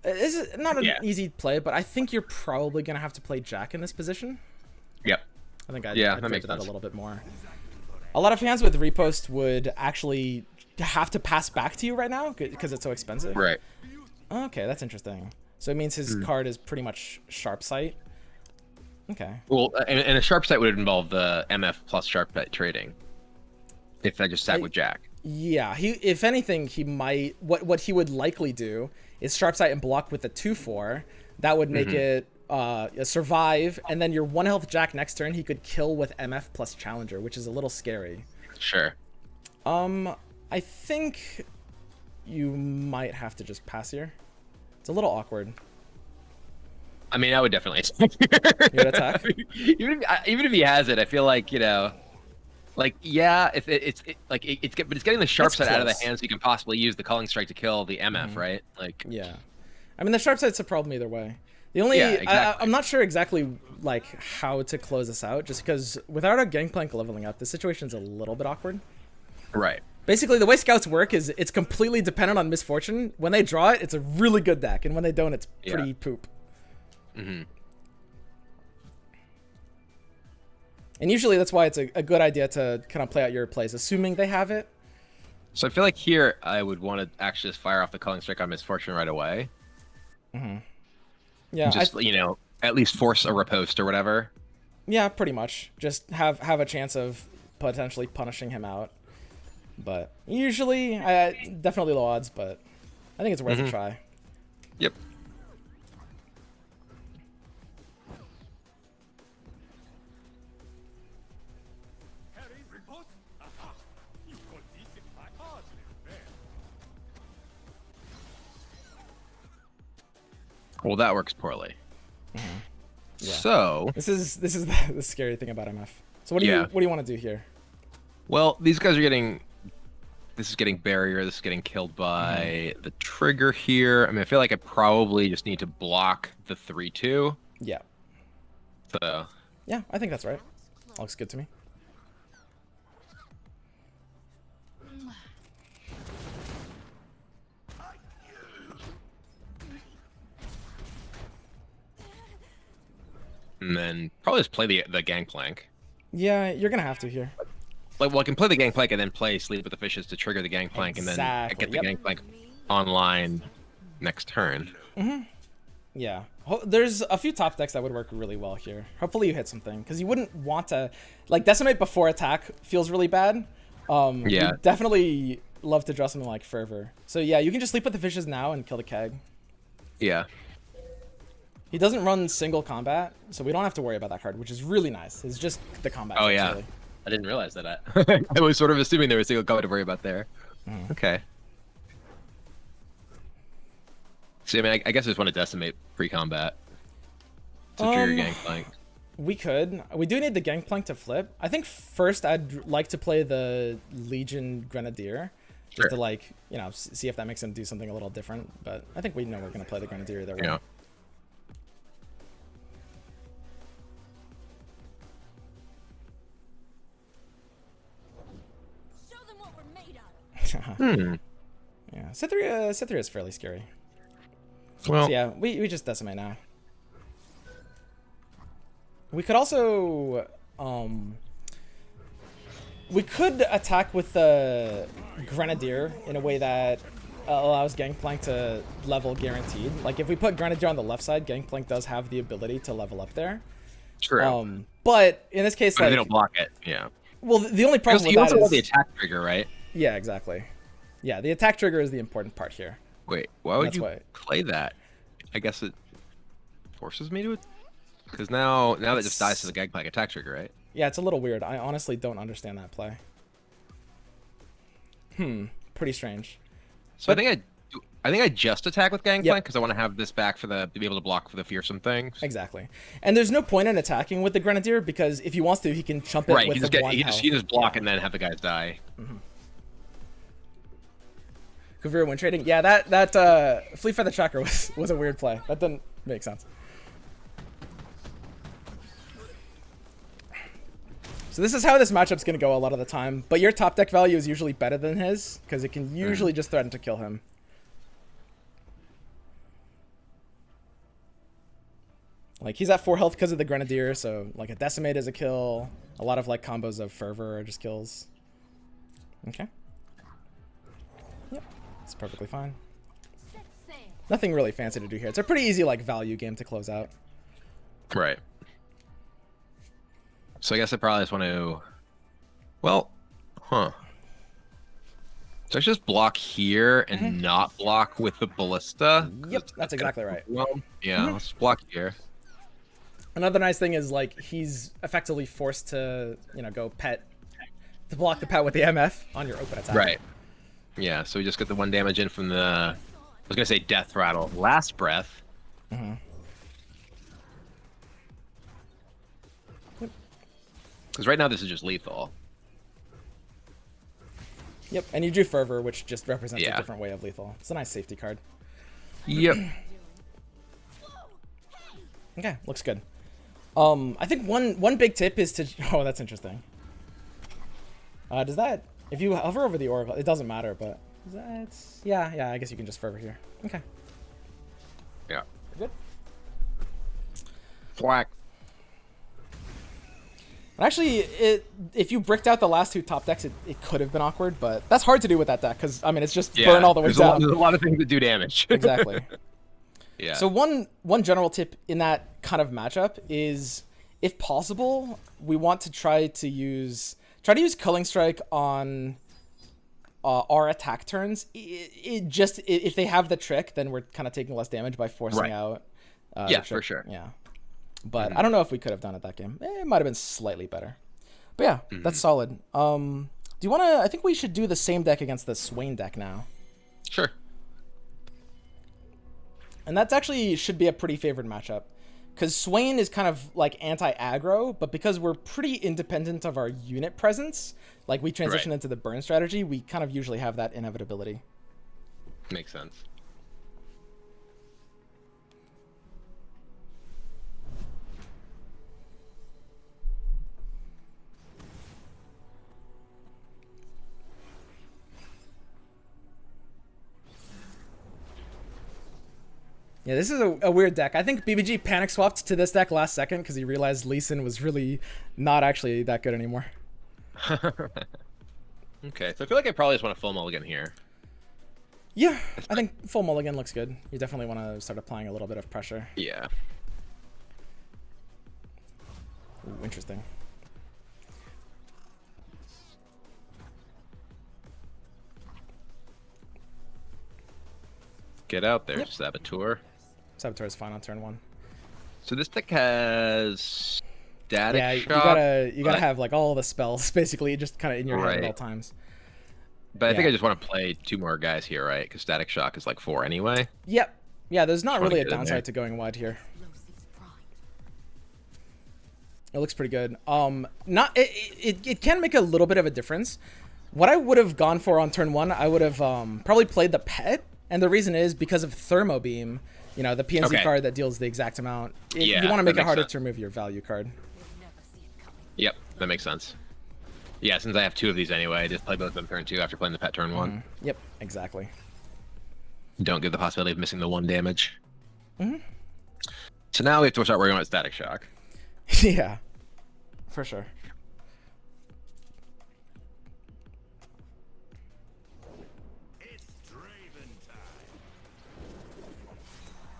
It's not an easy play, but I think you're probably gonna have to play Jack in this position. Yep. I think I'd that play makes that a sense. little bit more. A lot of fans with repost would actually have to pass back to you right now because it's so expensive. Right. Okay, that's interesting. So it means his card is pretty much Sharp Sight. Okay. Well, and a Sharp Sight would involve the MF plus Sharp Sight trading. If I just sat with Jack. Yeah, if anything, he might what he would likely do is Sharp Sight and block with the 2/4. That would make it a survive, and then your 1 health Jack next turn he could kill with MF plus Challenger, which is a little scary. Sure. I think you might have to just pass here. It's a little awkward. I mean, I would definitely attack. You would attack? even if he has it, I feel like like yeah, if it's getting the Sharp That's Sight out of the close. hands, you can possibly use the Culling Strike to kill the MF, right? Like Yeah, I mean the Sharp Sight's a problem either way. The only exactly. I'm not sure exactly like how to close this out, just because without a Gangplank leveling up, the situation's a little bit awkward. Right. Basically, the way scouts work is it's completely dependent on misfortune. When they draw it, it's a really good deck, and when they don't, it's pretty poop. Mm-hmm. And usually that's why it's a good idea to kind of play out your plays, assuming they have it. So I feel like here I would want to actually just fire off the Culling Strike on Misfortune right away. Yeah, Just at least force a riposte or whatever. yeah, pretty much. Just have a chance of potentially punishing him out. But usually, definitely low odds, but I think it's worth a try. Yep. Well, that works poorly. Yeah. So, This is the scary thing about MF. So what do you want to do here? well, these guys are getting. This is getting barrier. This is getting killed by the trigger here. I mean, I feel like I probably just need to block the 3/2. Yeah. So, Yeah, I think that's right. Looks good to me. and then probably just play the Gangplank. Yeah, you're gonna have to here. Like, well, I can play the Gangplank and then play Sleep with the Fishes to trigger the Gangplank, and then I Exactly, get the yep. Gangplank online next turn. Yeah. There's a few top decks that would work really well here. Hopefully you hit something, because you wouldn't want to... Like, Decimate before attack feels really bad. Yeah. You'd definitely love to draw something like Fervor. So yeah, you can just Sleep with the Fishes now and kill the Keg. Yeah. He doesn't run single combat, so we don't have to worry about that card, which is really nice. It's just the combat. Oh decks, yeah. really. I didn't realize that. I was sort of assuming there was a single combat to worry about there. Okay. See, I mean, I guess I just want to decimate pre-combat to trigger Gangplank. We could. We do need the Gangplank to flip. I think first I'd like to play the Legion Grenadier. Just Sure. to, like, you know, see if that makes him do something a little different. But I think we know we're going to play the Grenadier either way. Yeah. Yeah, Cytheria is fairly scary. Well, So yeah, we just decimate now. We could also we could attack with the Grenadier in a way that allows Gangplank to level guaranteed. Like if we put Grenadier on the left side, Gangplank does have the ability to level up there. true. But in this case, But like, they don't block it. Yeah. well, the only problem with You that also is have the attack trigger, right? yeah, exactly. Yeah, the attack trigger is the important part here. Wait, why would That's you why- play that? I guess it forces me to it. Because now that just dies to the Gangplank attack trigger, right? Yeah, it's a little weird. I honestly don't understand that play. Pretty strange. So I think I just attack with Gangplank Yep. because I want to have this back for to be able to block for the fearsome things. Exactly. And there's no point in attacking with the Grenadier because if he wants to, he can chump it Right, with he the just, one health. he just block and then have the guys die. Kuvira win trading. Yeah, that Fleet Feather Tracker was a weird play. That didn't make sense. So this is how this matchup's going to go a lot of the time. But your top deck value is usually better than his because it can usually just threaten to kill him. Like, he's at 4 health because of the Grenadier, so, like, a Decimate is a kill. A lot of, like, combos of Fervor are just kills. Okay. Yep. It's perfectly fine. Nothing really fancy to do here. It's a pretty easy, like, value game to close out. Right. So I guess I probably just want to... Well, So I should just block here and not block with the Ballista? Yep, that's exactly right. Well, yeah, let's block here. Another nice thing is, like, he's effectively forced to, you know, go pet, to block the pet with the MF on your open attack. Right. Yeah, so we just get the 1 damage in from the, I was going to say Death Rattle, Last Breath. Because right now this is just lethal. Yep, and you drew Fervor, which just represents a Yeah. different way of lethal. It's a nice safety card. Yep. Okay, looks good. I think one big tip is to... Oh, that's interesting. Does that... If you hover over the Oracle, it doesn't matter, but... Is that... Yeah, I guess you can just Fervor here. Okay. Yeah. Good. Whack. And actually, if you bricked out the last 2 top decks, it could have been awkward, but that's hard to do with that deck, because, I mean, it's just burn all the way down. There's a lot of things that do damage. Exactly. Yeah. So one general tip in that kind of matchup is, if possible, we want to try to use Culling Strike on our attack turns. If they have the trick, then we're kind of taking less damage by forcing out. Yeah, for sure. Yeah. But I don't know if we could have done it that game. It might have been slightly better. But yeah, that's solid. Do you want to... I think we should do the same deck against the Swain deck now. Sure. And that's actually should be a pretty favored matchup. Because Swain is kind of like anti-aggro, but because we're pretty independent of our unit presence, like we transition into the burn strategy, we kind of usually have that inevitability. Makes sense. Yeah, this is a weird deck. I think BBG panic swapped to this deck last second because he realized Lee Sin was really not actually that good anymore. Okay, so I feel like I probably just want to full mulligan here. Yeah, I think full mulligan looks good. You definitely want to start applying a little bit of pressure. Yeah. Ooh, interesting. Get out there, Saboteur. Saboteur is fine on turn 1. So this deck has static shock. You gotta but- have like all the spells basically just kind of in your head at all times. But I think Yeah. I just want to play 2 more guys here, right? Because static shock is like 4 anyway. Yep. Yeah, there's not Just wanna really a get in there. downside to going wide here. It looks pretty good. It can make a little bit of a difference. What I would have gone for on turn 1, I would have probably played the pet, and the reason is because of Thermo Beam, you know, the PNC Okay. card that deals the exact amount. Yeah, you want to that make it makes harder sense. to remove your value card. Yep, that makes sense. Yeah, since I have 2 of these anyway, I just play both of them turn 2 after playing the pet turn 1. Yep, exactly. Don't give the possibility of missing the 1 damage. So now we have to start worrying about static shock. Yeah, for sure.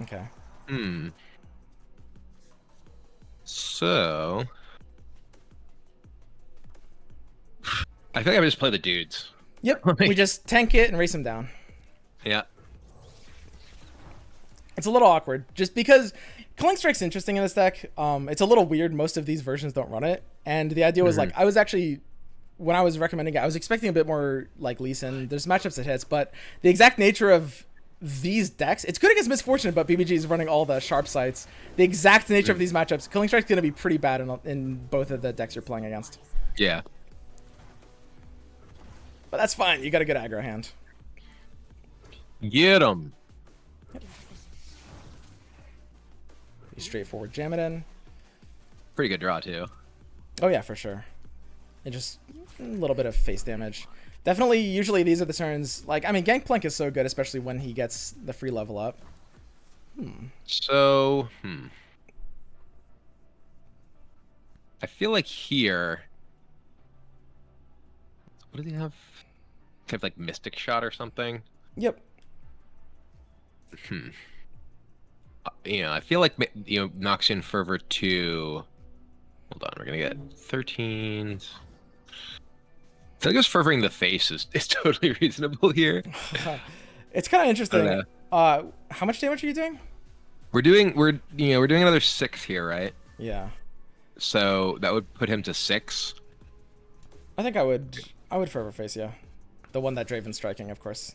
Okay. So I feel like I would just play the dudes. Yep, we just tank it and race him down. Yeah. It's a little awkward, just because Culling Strike's interesting in this deck. It's a little weird. Most of these versions don't run it, and the idea was like I was actually when I was recommending it, I was expecting a bit more like Lee Sin. There's matchups it hits, but the exact nature of these decks, it's good against Misfortune, but BBG is running all the sharp sights. The exact nature of these matchups, Killing Strike's going to be pretty bad in both of the decks you're playing against. Yeah. But that's fine. You got a good aggro hand. Get him. Straightforward jam it in. Pretty good draw too. Oh yeah, for sure. And just a little bit of face damage. Definitely, usually these are the turns. Like, I mean, Gangplank is so good, especially when he gets the free level up. So, I feel like here. What does he have? Kind of like Mystic Shot or something. Yep. I feel like Noxian Fervor 2. Hold on, we're gonna get 13. I feel like just fervoring the face is totally reasonable here. It's kind of interesting. How much damage are you doing? We're doing another 6 here, right? Yeah. So that would put him to 6. I think I would fervor face, yeah. The one that Draven's striking, of course.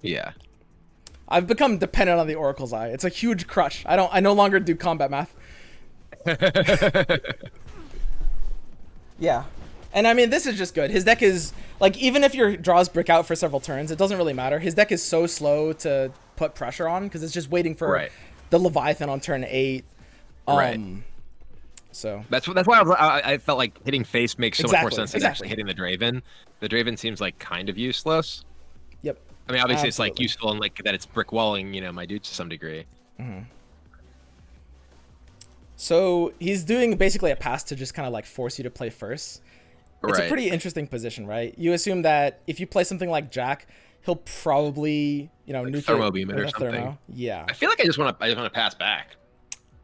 Yeah. I've become dependent on the Oracle's Eye. It's a huge crutch. I no longer do combat math. Yeah. And I mean, this is just good. His deck is, like, even if your draws brick out for several turns, it doesn't really matter. His deck is so slow to put pressure on because it's just waiting for the Leviathan on turn 8. Right. So that's why I felt like hitting face makes so much more sense than actually hitting the Draven. The Draven seems like kind of useless. Yep. I mean, obviously it's like useful and like that it's brick walling, my dude to some degree. So he's doing basically a pass to just kind of like force you to play first. It's a pretty interesting position, right? You assume that if you play something like Jack, he'll probably, nuke Thermo beam it or something. Thermo. Yeah. I feel like I just want to pass back.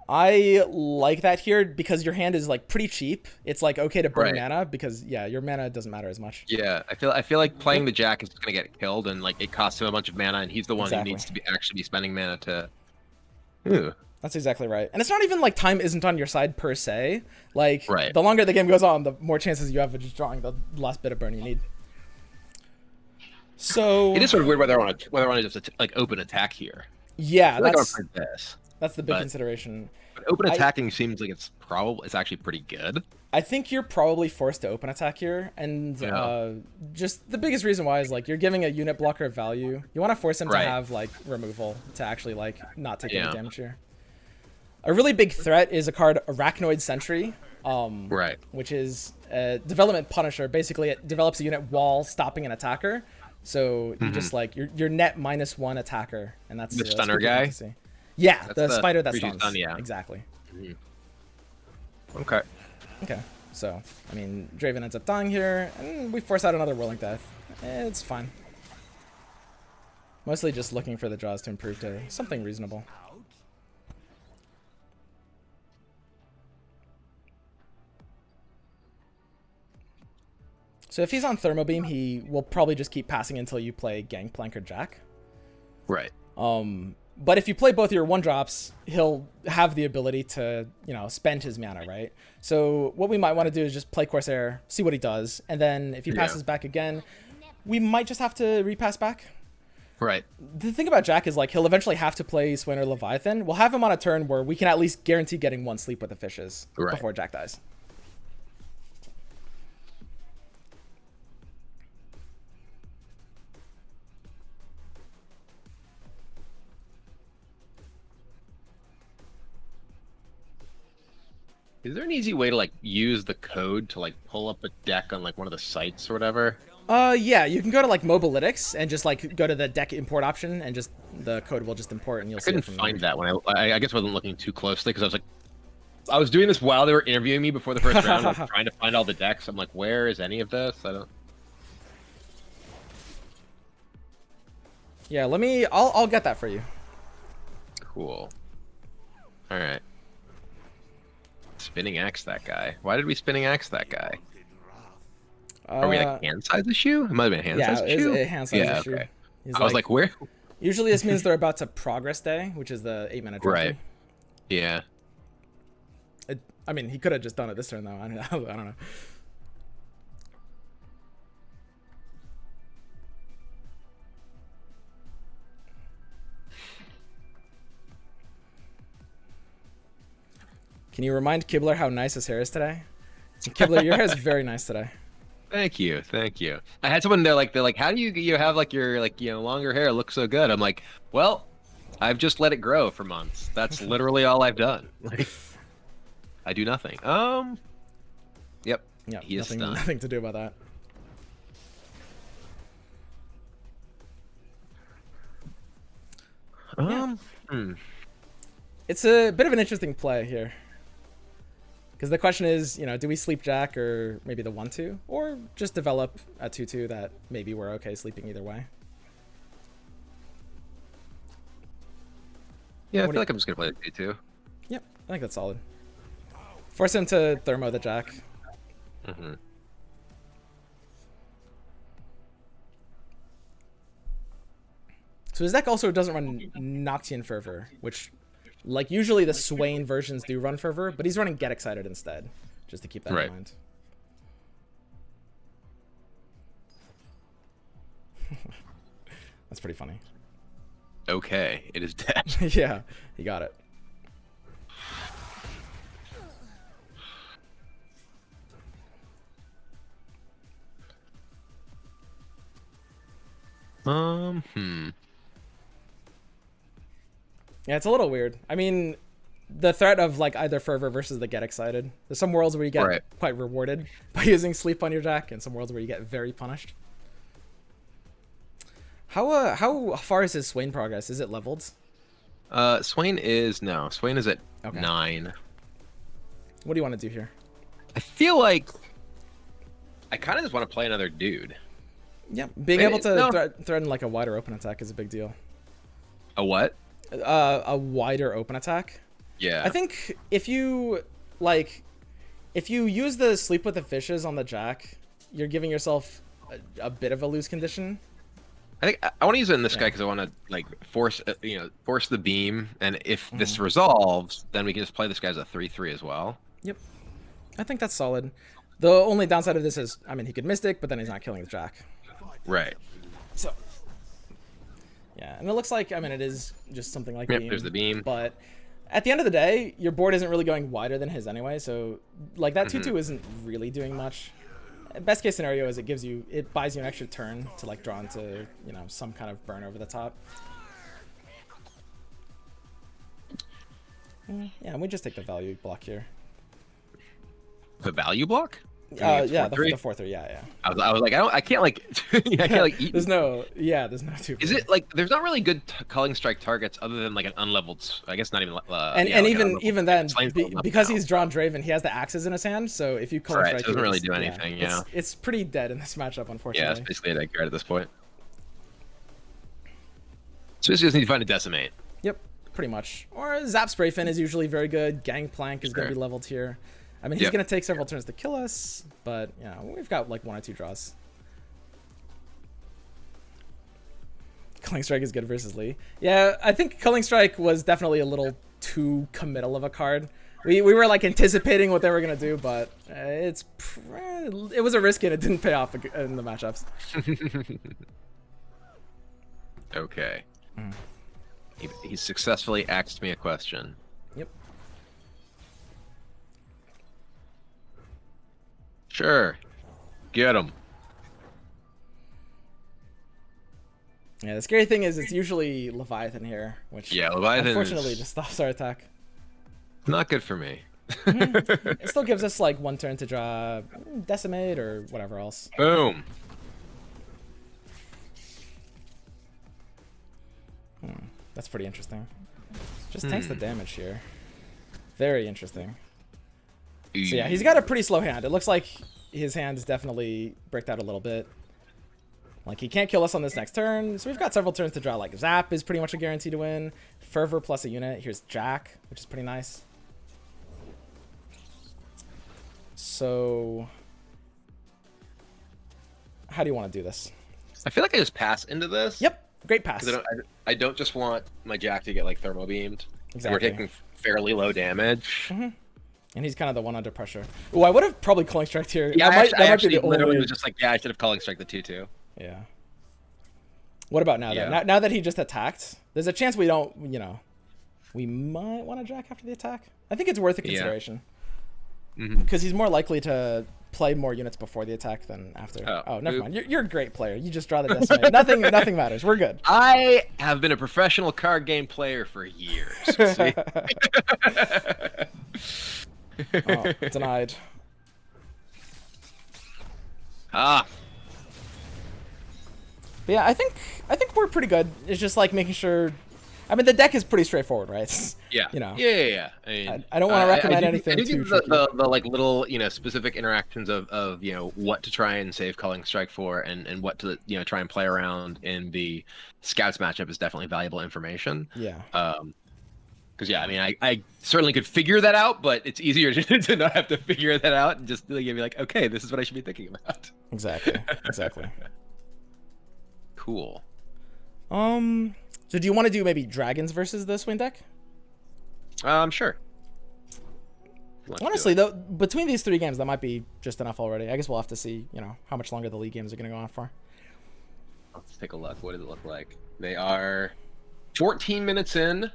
I like that here because your hand is like pretty cheap. It's like okay to burn mana because your mana doesn't matter as much. Yeah, I feel like playing the Jack is gonna get killed and like it costs him a bunch of mana and he's the one who needs to actually be spending mana to. Ooh. That's exactly right. And it's not even like time isn't on your side per se. Like the longer the game goes on, the more chances you have of just drawing the last bit of burn you need. So it is sort of weird whether I want to just like open attack here. Yeah, that's the big consideration. But open attacking seems like it's actually pretty good. I think you're probably forced to open attack here, and just the biggest reason why is like you're giving a unit blocker value. You want to force him to have like removal to actually like not take any damage here. A really big threat is a card Arachnoid Sentry, which is a development punisher. Basically, it develops a unit while stopping an attacker. So you just like you're net -1 attacker, and that's the stunner guy. Yeah, that's the spider that stuns. Yeah, exactly. Okay. Okay. So I mean, Draven ends up dying here, and we force out another Whirling Death. It's fine. Mostly just looking for the draws to improve to something reasonable. So if he's on Thermo Beam, he will probably just keep passing until you play Gangplank or Jack. Right. But if you play both your 1-drops, he'll have the ability to, spend his mana, right? So what we might want to do is just play Corsair, see what he does, and then if he passes back again, we might just have to repass back. Right. The thing about Jack is like he'll eventually have to play Swain or Leviathan. We'll have him on a turn where we can at least guarantee getting 1 sleep with the fishes before Jack dies. Is there an easy way to like use the code to like pull up a deck on like one of the sites or whatever? Yeah, you can go to like Mobilytics and just like go to the deck import option and just the code will just import and you'll see it from there. I couldn't find that when I guess I wasn't looking too closely because I was doing this while they were interviewing me before the first round, like, trying to find all the decks. I'm like, where is any of this? I don't. Yeah, I'll get that for you. Cool. All right. Spinning axe that guy. Why did we spinning axe that guy? Are we like hand size issue? It might have been a hand size issue. Yeah, a hand size issue. Okay. I was like, where? Usually this means they're about to progress day, which is the 8-mana trophy. Right. Yeah. I mean, he could have just done it this turn though. I don't know. Can you remind Kibler how nice his hair is today? Kibler, your hair is very nice today. Thank you, thank you. I had someone there they're like, how do you have like your longer hair look so good? I'm like, well, I've just let it grow for months. That's literally all I've done. Like, I do nothing. Yep. Yeah, He is stunned. nothing to do about that. It's a bit of an interesting play here. Because the question is, do we sleep Jack or maybe the 1-2? Or just develop a 2-2 that maybe we're okay sleeping either way? Yeah, I What feel do like I'm just gonna play the 2-2. Yep, I think that's solid. Force him to thermo the Jack. Mm-hmm. So his deck also doesn't run Noxian Fervor, which, like, usually the Swain versions do run Fervor, but he's running Get Excited instead, just to keep that in mind. That's pretty funny. Okay, it is dead. Yeah, he got it. Yeah, it's a little weird. I mean, the threat of like either Fervor versus the Get Excited. There's some worlds where you get quite rewarded by using Sleep on your Jack, and some worlds where you get very punished. How far is his Swain progress? Is it leveled? Swain is at 9. What do you want to do here? I feel like I kind of just want to play another dude. Yeah, being able to threaten like a wider open attack is a big deal. A what? A wider open attack. Yeah. I think if you use the Sleep with the Fishes on the Jack, you're giving yourself a bit of a loose condition. I think I want to use it in this guy because I want to like force the beam, and if this resolves, then we can just play this guy as a 3/3 as well. Yep, I think that's solid. The only downside of this is, I mean, he could Mystic, but then he's not killing the Jack. Right. So, yeah, and it looks like, I mean, it is just something like beam. There's the beam. But at the end of the day, your board isn't really going wider than his anyway, so like that 2/2 isn't really doing much. Best case scenario is it buys you an extra turn to like draw into, some kind of burn over the top. Yeah, and we just take the value block here. The value block? Yeah, the 4/3. Yeah. I was like, I can't like, I can't like eat. There's no 2. Is it like there's not really good Culling Strike targets other than like an unleveled? I guess not even. Even then, because he's drawn Draven, he has the axes in his hand. So if you Culling Strike, it doesn't really do anything. Yeah, it's pretty dead in this matchup, unfortunately. Yeah, it's basically a dead card at this point. So we just need to find a Decimate. Yep, pretty much. Or Zap Spray Fin is usually very good. Gangplank is going to be leveled here. I mean, he's going to take several turns to kill us, but, we've got like 1 or 2 draws. Culling Strike is good versus Lee. Yeah, I think Culling Strike was definitely a little too committal of a card. We were like anticipating what they were going to do, but it was a risk and it didn't pay off in the matchups. Okay. He successfully asked me a question. Yep. Sure. Get him. Yeah, the scary thing is it's usually Leviathan here, which Leviathan unfortunately just stops our attack. Not good for me. It still gives us like 1 turn to draw Decimate or whatever else. Boom. That's pretty interesting. Just tanks the damage here. Very interesting. So yeah, he's got a pretty slow hand. It looks like his hand is definitely bricked out a little bit. Like, he can't kill us on this next turn. So we've got several turns to draw. Like, Zap is pretty much a guarantee to win. Fervor plus a unit. Here's Jack, which is pretty nice. So how do you want to do this? I feel like I just pass into this. Yep. Great pass. I don't just want my Jack to get like thermo beamed. Exactly. We're taking fairly low damage. And he's kind of the one under pressure. Oh, I would have probably Culling Striked here. Yeah, that might be the literally only... was just like, yeah, I should have Culling Strike the 2/2. Yeah. What about now, though? Now that he just attacked, there's a chance we don't, we might want to jack after the attack. I think it's worth a Yeah. consideration. Mhm. Because he's more likely to play more units before the attack than after. Oh, Never oop. mind. You're a great player. You just draw the decimate. nothing matters. We're good. I have been a professional card game player for years. See? Oh, denied. Ah, But yeah, I think we're pretty good. It's just like making sure. I mean, the deck is pretty straightforward, right? It's, yeah. You know. Yeah. I mean, I don't wanna recommend do- anything I do too think tricky. the like little specific interactions of what to try and save Culling Strike for and what to try and play around in the Scouts matchup is definitely valuable information. Yeah. Because I mean, I certainly could figure that out, but it's easier to not have to figure that out and just be like, okay, this is what I should be thinking about. Exactly. Cool. So do you want to do maybe dragons versus the swing deck? Sure. Let's do Honestly, it. though, between these 3 games, that might be just enough already. I guess we'll have to see, how much longer the league games are going to go on for. Let's take a look. What does it look like? They are 14 minutes in.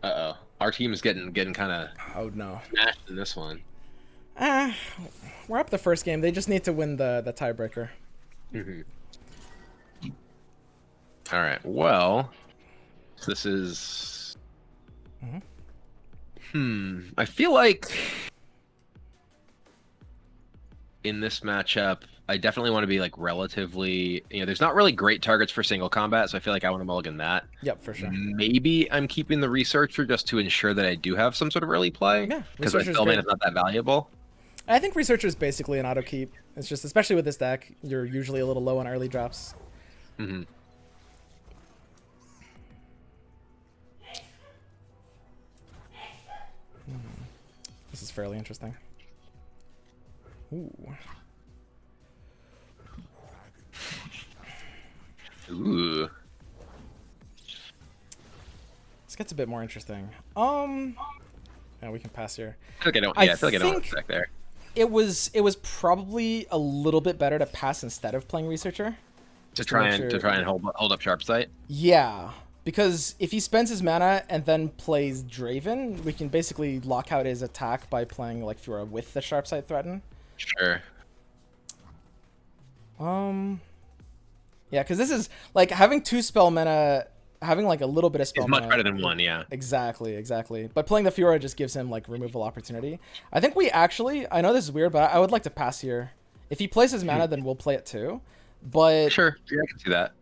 Uh-oh. Our team is getting kind of Oh no. smashed in this one. We're up the first game. They just need to win the tiebreaker. Mm-hmm. All right. Well, this is. I feel like in this matchup, I definitely want to be like relatively. There's not really great targets for single combat, so I feel like I want to mulligan that. Yep, for sure. Maybe I'm keeping the researcher just to ensure that I do have some sort of early play. Yeah, because my Researcher's spellman great. is not that valuable. I think researcher is basically an auto keep. It's just, especially with this deck, you're usually a little low on early drops. Mm-hmm. This is fairly interesting. Ooh. Ooh. This gets a bit more interesting. Yeah, we can pass here. I feel like I don't want to back there. It was probably a little bit better to pass instead of playing researcher. To Just try make and sure- hold up sharp sight. Yeah, because if he spends his mana and then plays Draven, we can basically lock out his attack by playing like Fura with the sharp sight threaten. Sure. Yeah, because this is like having 2 spell mana, having like a little bit of spell It's mana. much better than 1, yeah. Exactly. But playing the Fiora just gives him like removal opportunity. I think we actually, I know this is weird, but I would like to pass here. If he plays his mana, then we'll play it too. But Sure, yeah, I can see that.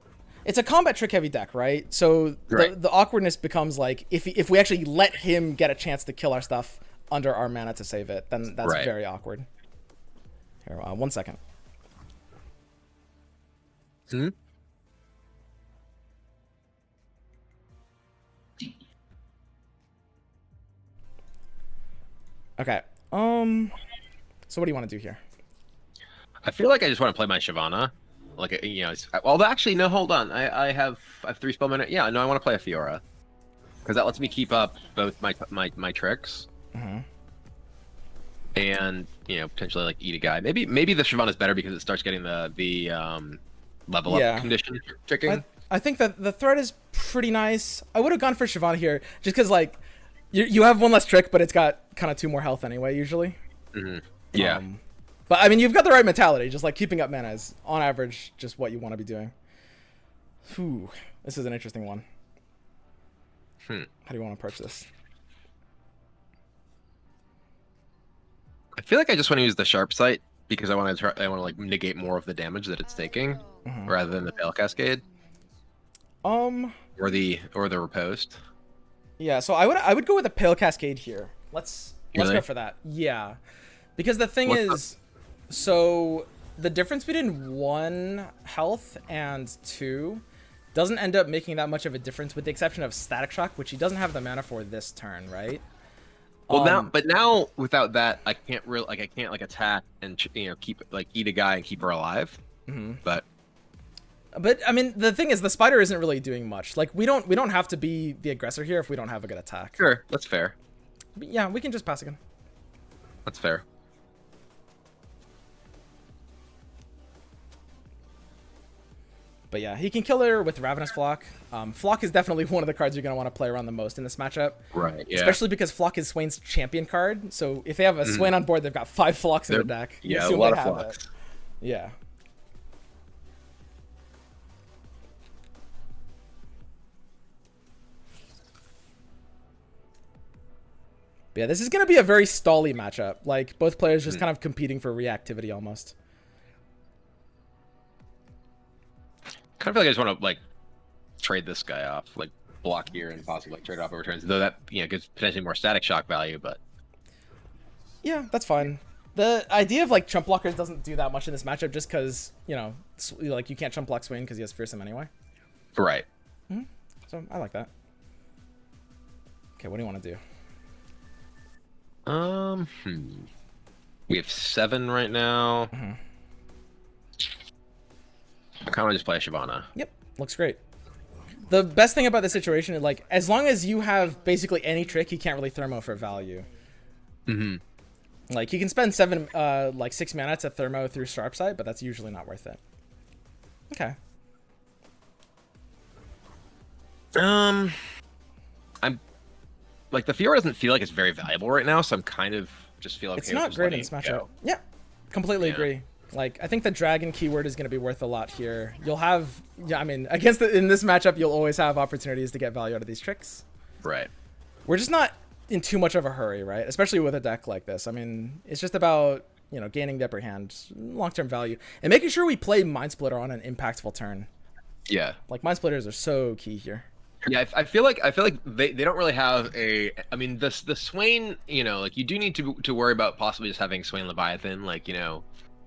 it's a combat trick heavy deck, right? So Right. the awkwardness becomes like if we actually let him get a chance to kill our stuff under our mana to save it, then that's Right. very awkward. Here, 1 second. Hmm? Okay. So what do you want to do here? I feel like I just want to play my Shyvana. Like, although actually, no, hold on. I have 3 spell mana. Yeah, no, I want to play a Fiora. Because that lets me keep up both my tricks. Mm-hmm. And, potentially like eat a guy. Maybe the Shyvana is better because it starts getting the level Yeah. up condition tricking. I think that the threat is pretty nice. I would have gone for Shyvana here just because like you have 1 less trick, but it's got kind of 2 more health anyway usually. Mm-hmm. Yeah. But I mean, you've got the right mentality. Just like keeping up mana is on average just what you want to be doing. Whew, this is an interesting one. How do you want to approach this? I feel like I just want to use the sharp sight because I want to like negate more of the damage that it's taking rather than the Pale Cascade or the riposte. Yeah, so I would go with a Pale Cascade here. Let's Really? go for that. Yeah, because the thing What's is, so the difference between 1 health and 2 doesn't end up making that much of a difference, with the exception of Static Shock, which he doesn't have the mana for this turn, right? Well, now without that, I can't attack and keep eat a guy and keep her alive. Mm-hmm. But I mean, the thing is, the spider isn't really doing much. Like we don't have to be the aggressor here if we don't have a good attack. sure, that's fair. But yeah, we can just pass again. That's fair. But yeah, he can kill her with Ravenous Flock. Flock is definitely one of the cards you're going to want to play around the most in this matchup. Right, yeah. Especially because Flock is Swain's champion card. So if they have a Swain on board, they've got 5 Flocks in the deck. You Yeah, a assume lot they of have Flocks. it. Yeah. But yeah, this is going to be a very stally matchup. Like, both players just kind of competing for reactivity almost. Kind of feel like I just want to like trade this guy off, like block here and possibly like trade off over turns. Though that gives potentially more static shock value, but Yeah, that's fine. The idea of like chump blockers doesn't do that much in this matchup, just because like you can't chump block Swain because he has Fearsome anyway. right. So I like that. Okay, what do you want to do? We have 7 right now. I kind of just play a Shyvana. Yep, looks great. The best thing about the situation is like as long as you have basically any trick, he can't really thermo for value. Like he can spend 6 mana to thermo through Sharp Sight, but that's usually not worth it. Okay. I'm like the Fiora doesn't feel like it's very valuable right now, so I'm kind of just feel okay. It's with not just great in letting this it matchup. go. Yeah, completely Yeah. agree. Like I think the dragon keyword is going to be worth a lot here. You'll have, I mean, in this matchup, you'll always have opportunities to get value out of these tricks. Right. We're just not in too much of a hurry, right? Especially with a deck like this. I mean, it's just about gaining the upper hand, long-term value, and making sure we play Mind Splitter on an impactful turn. Yeah. Like Mind Splitters are so key here. Yeah, I feel like they don't really have a. I mean, the Swain, like you do need to worry about possibly just having Swain Leviathan, like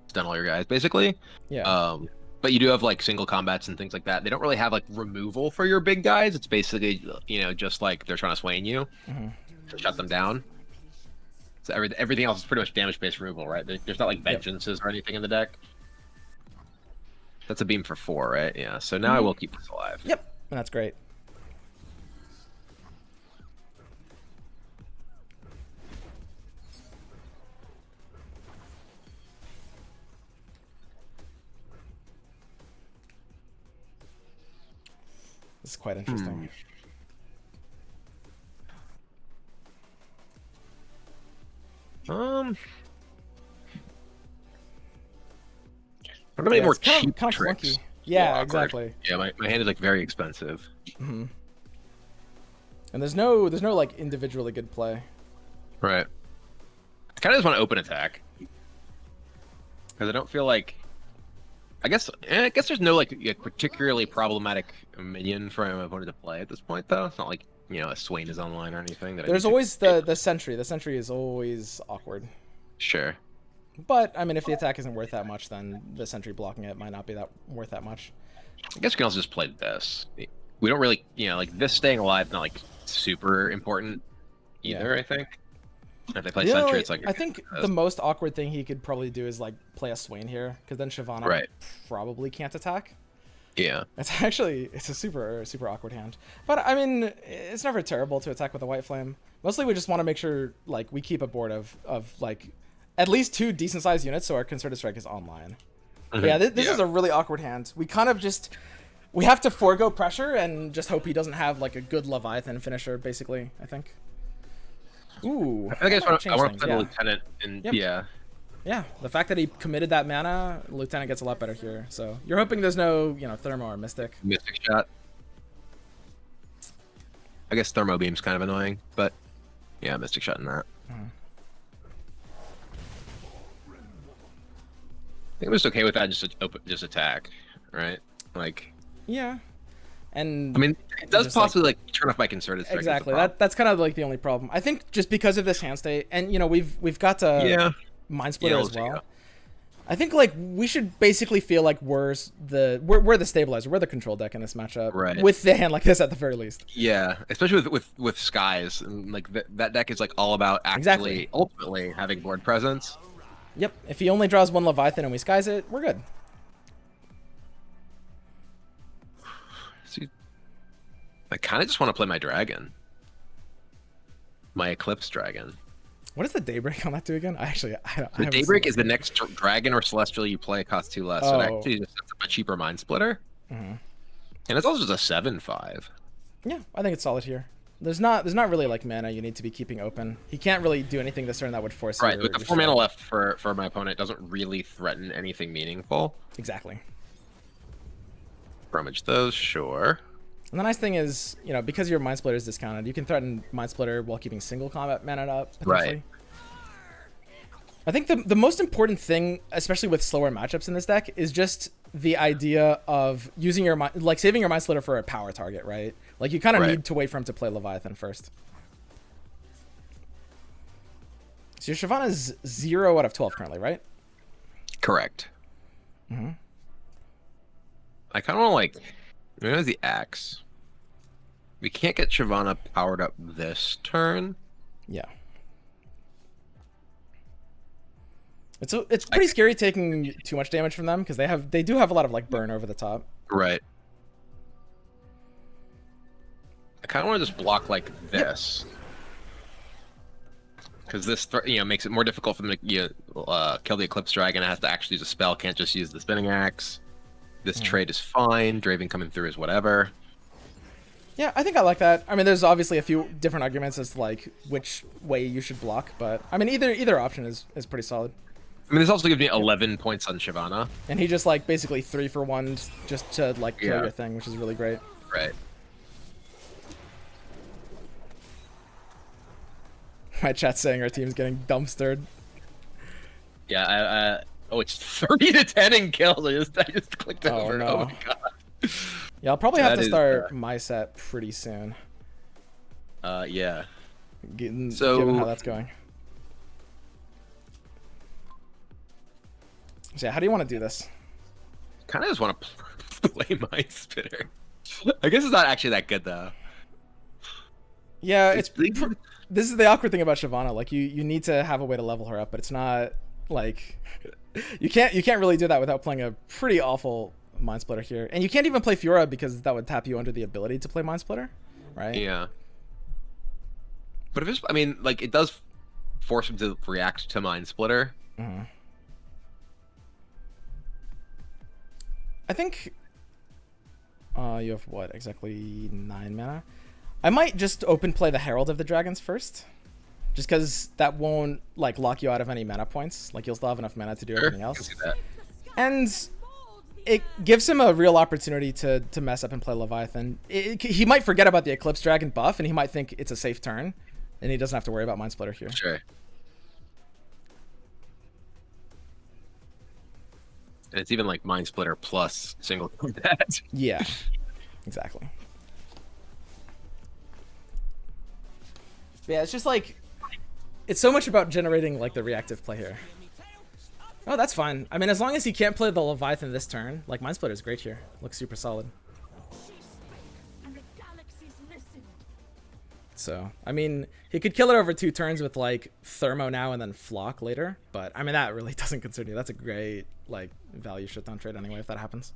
stun all your guys basically. Yeah. But you do have like single combats and things like that. They don't really have like removal for your big guys. It's basically just like they're trying to Swain you to shut them down. So everything else is pretty much damage based removal, right? There's not like vengeances or anything in the deck. That's a beam for 4, right? Yeah. So now I will keep this alive. Yep, and that's great. This is quite interesting. I don't have any more it's kinda- cheap kinda tricks. clunky. Yeah, Awkward. exactly. Yeah, my hand is like very expensive. And there's no like individually good play. Right. I kind of just want to open attack because I don't feel like. I guess there's no like particularly problematic minion for my opponent to play at this point, though. It's not like a Swain is online or anything. There's always the sentry. The sentry is always awkward. Sure. But I mean, if the attack isn't worth that much, then the sentry blocking it might not be worth that much. I guess we can also just play this. We don't really, like this staying alive, not like super important either. I think. If they play sentry, it's like I think the most awkward thing he could probably do is like play a Swain here, because then Shyvana probably can't attack. Yeah. It's a super awkward hand. But I mean, it's never terrible to attack with a White Flame. Mostly we just want to make sure like we keep a board of like at least 2 decent sized units so our Concerted Strike is online. But yeah, this is a really awkward hand. We kind of we have to forego pressure and just hope he doesn't have like a good Leviathan finisher, basically, I think. Ooh. I think I want to play the yeah. Lieutenant and Yeah, the fact that he committed that mana, Lieutenant gets a lot better here. So you're hoping there's no, Thermo or Mystic. Mystic Shot. I guess Thermo Beam's kind of annoying, but yeah, Mystic Shot in that. I think I'm just okay with that. Just attack, right? Like. Yeah. And I mean, it does possibly like turn off my Concerted Strike. Exactly. That's kind of like the only problem. I think just because of this hand state, and we've got to Mind Splitter as well. I think like we should basically feel like we're the stabilizer, we're the control deck in this matchup, right? With the hand like this at the very least. Yeah, especially with Skies, and like that deck is like all about actually ultimately having board presence. Yep. If he only draws 1 Leviathan and we Skies it, we're good. See, I kind of just want to play my dragon, my Eclipse Dragon. What does the Daybreak on that do again? The Daybreak is the next dragon or celestial you play costs 2 less. So it actually just sets up a cheaper Mind Splitter. Mhm. And it's also just a 7/5. Yeah, I think it's solid here. There's not really like mana you need to be keeping open. He can't really do anything this turn that would force Right, your- with the your 4 mana strike. left for my opponent doesn't really threaten anything meaningful. Exactly. Rummage those, sure. And the nice thing is, you know, because your Mind Splitter is discounted, you can threaten Mind Splitter while keeping single combat mana up, potentially. Right. I think the most important thing, especially with slower matchups in this deck, is just the idea of using your like saving your Mind Splitter for a power target, right? Like you kind of Right. need to wait for him to play Leviathan first. So your Shyvana's 0 out of 12 currently, right? Correct. Mm-hmm. I kind of want to like, there's the axe. We can't get Shyvana powered up this turn. Yeah. It's pretty scary taking too much damage from them because they do have a lot of like burn over the top. Right. I kind of want to just block like this. Because this, makes it more difficult for them to kill the Eclipse Dragon. It has to actually use a spell, can't just use the Spinning Axe. This trade is fine. Draven coming through is whatever. Yeah, I think I like that. I mean, there's obviously a few different arguments as to like which way you should block, but I mean either option is pretty solid. I mean, this also gives me 11 points on Shyvana. And he just like basically 3-for-1 just to like kill Yeah. your thing, which is really great. Right. My chat's saying our team's getting dumpstered. Yeah, oh, it's 30 to 10 in kills. I just clicked Oh, over. no. Oh my god. Yeah, I'll probably have That to is, start my set pretty soon. Yeah. Given So- how that's going. So yeah, how do you want to do this? Kind of just want to play my spitter. I guess it's not actually that good though. Yeah, this is the awkward thing about Shyvana. Like you need to have a way to level her up, but it's not like you can't really do that without playing a pretty awful Mind Splitter here. And you can't even play Fiora because that would tap you under the ability to play Mind Splitter, right? Yeah. But if it's, I mean, like it does force him to react to Mind Splitter. Mm-hmm. I think you have what, exactly 9 mana? I might just open play the Herald of the Dragons first. Just because that won't like lock you out of any mana points. Like you'll still have enough mana to do everything I else. can see that. And it gives him a real opportunity to mess up and play Leviathan. He might forget about the Eclipse Dragon buff and he might think it's a safe turn. And he doesn't have to worry about Mind Splitter here. Sure. And it's even like Mind Splitter plus single combat. Yeah, exactly. Yeah, it's just like, it's so much about generating like the reactive play here. Oh, that's fine. I mean, as long as he can't play the Leviathan this turn, like Mind Splitter is great here. Looks super solid. So, I mean, he could kill it over 2 turns with like Thermo now and then Flock later, but I mean, that really doesn't concern you. That's a great like value shutdown trade anyway if that happens.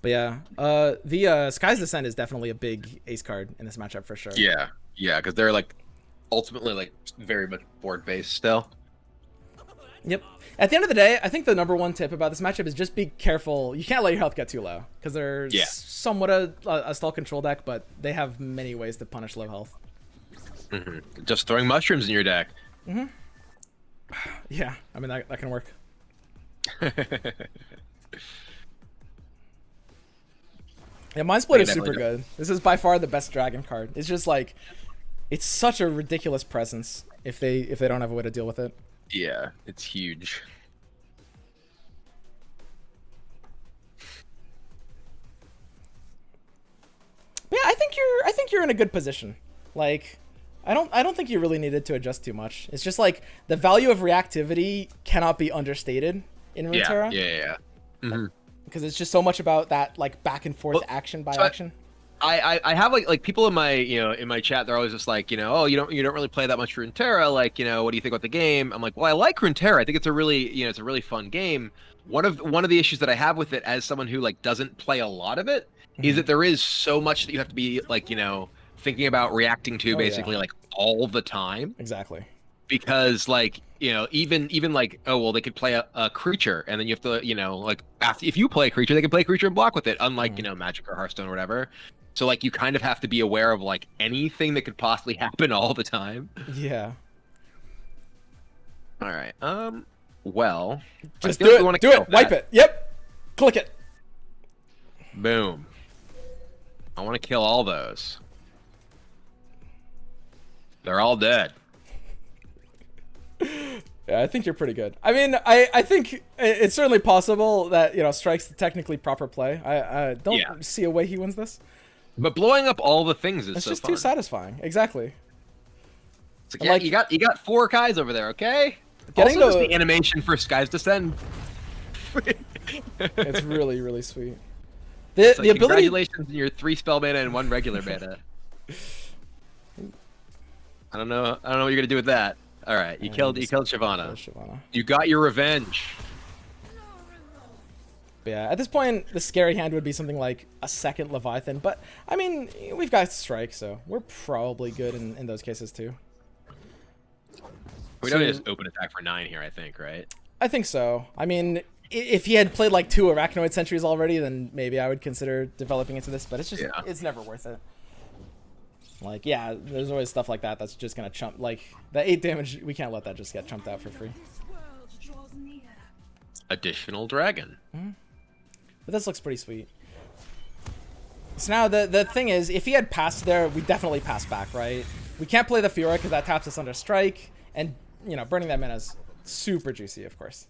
But yeah, the Sky's Descent is definitely a big ace card in this matchup for sure. Yeah, yeah, because they're like ultimately like very much board based still. Yep. At the end of the day, I think the number one tip about this matchup is just be careful. You can't let your health get too low because they're somewhat a stall control deck, but they have many ways to punish low health. Mm-hmm. Just throwing mushrooms in your deck. Mm-hmm. Yeah, I mean that can work. Yeah, Mind Split is super good. This is by far the best dragon card. It's just like, it's such a ridiculous presence if they don't have a way to deal with it. Yeah, it's huge. But yeah, I think you're in a good position. Like, I don't think you really needed to adjust too much. It's just like the value of reactivity cannot be understated in Runeterra. Yeah. Mm-hmm. Because it's just so much about that like back and forth action by action. I have like people in my in my chat, they're always just like, oh, you don't really play that much Runeterra, like, what do you think about the game? I'm like, well, I like Runeterra. I think it's a really it's a really fun game. One of the issues that I have with it as someone who like doesn't play a lot of it is that there is so much that you have to be like, thinking about reacting to basically like all the time. Exactly. Because like you know, even like, oh well, they could play a creature, and then you have to, you know, like after, if you play a creature, they can play a creature and block with it, unlike you know Magic or Hearthstone or whatever. So like you kind of have to be aware of like anything that could possibly happen all the time. Yeah. All right. Well, Just I feel like do we wanna it. Do kill it. Wipe that. it. Yep. Click it. Boom. I want to kill all those. They're all dead. Yeah, I think you're pretty good. I mean, I think it's certainly possible that, you know, Strike's the technically proper play. I don't see a way he wins this. But blowing up all the things is It's so just fun. too satisfying. Exactly. It's like, yeah, you got 4 Kais over there, okay? Getting Also, just the- the animation for Skies Descend. It's really, really sweet. It's The like, ability. congratulations on your 3 spell mana and 1 regular mana. I don't know what you're gonna do with that. All right, you killed Shyvana. Shyvana. You got your revenge. But yeah, at this point, the scary hand would be something like a second Leviathan. But I mean, we've got Strike, so we're probably good in those cases too. We don't just open attack for 9 here, I think, right? I think so. I mean, if he had played like 2 Arachnoid Sentries already, then maybe I would consider developing into this. But it's just, it's never worth it. Like, yeah, there's always stuff like that that's just gonna chump. Like, the 8 damage, we can't let that just get chumped out for free. Additional dragon. But this looks pretty sweet. So now the thing is, if he had passed there, we definitely pass back, right? We can't play the Fiora because that taps us under Strike, and you know, burning that mana is super juicy, of course.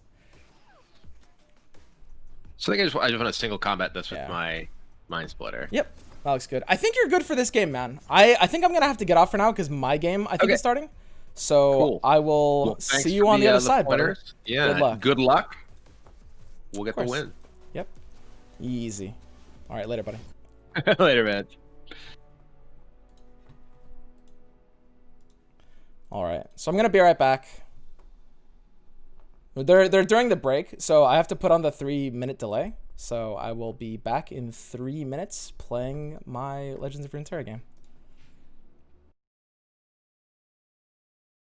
So I think I just want to single combat this with my Mind Splitter. Yep, that looks good. I think you're good for this game, man. I think I'm gonna have to get off for now because my game I think is starting. So Cool. I will Well, thanks see you for on the other the side, brother. pointers. Yeah. Good luck. Good luck. We'll get the course. win. Yep. Easy. All right, later, buddy. Later, man. All right, so I'm gonna be right back. They're during the break, so I have to put on the 3-minute delay. So I will be back in 3 minutes playing my Legends of Runeterra game.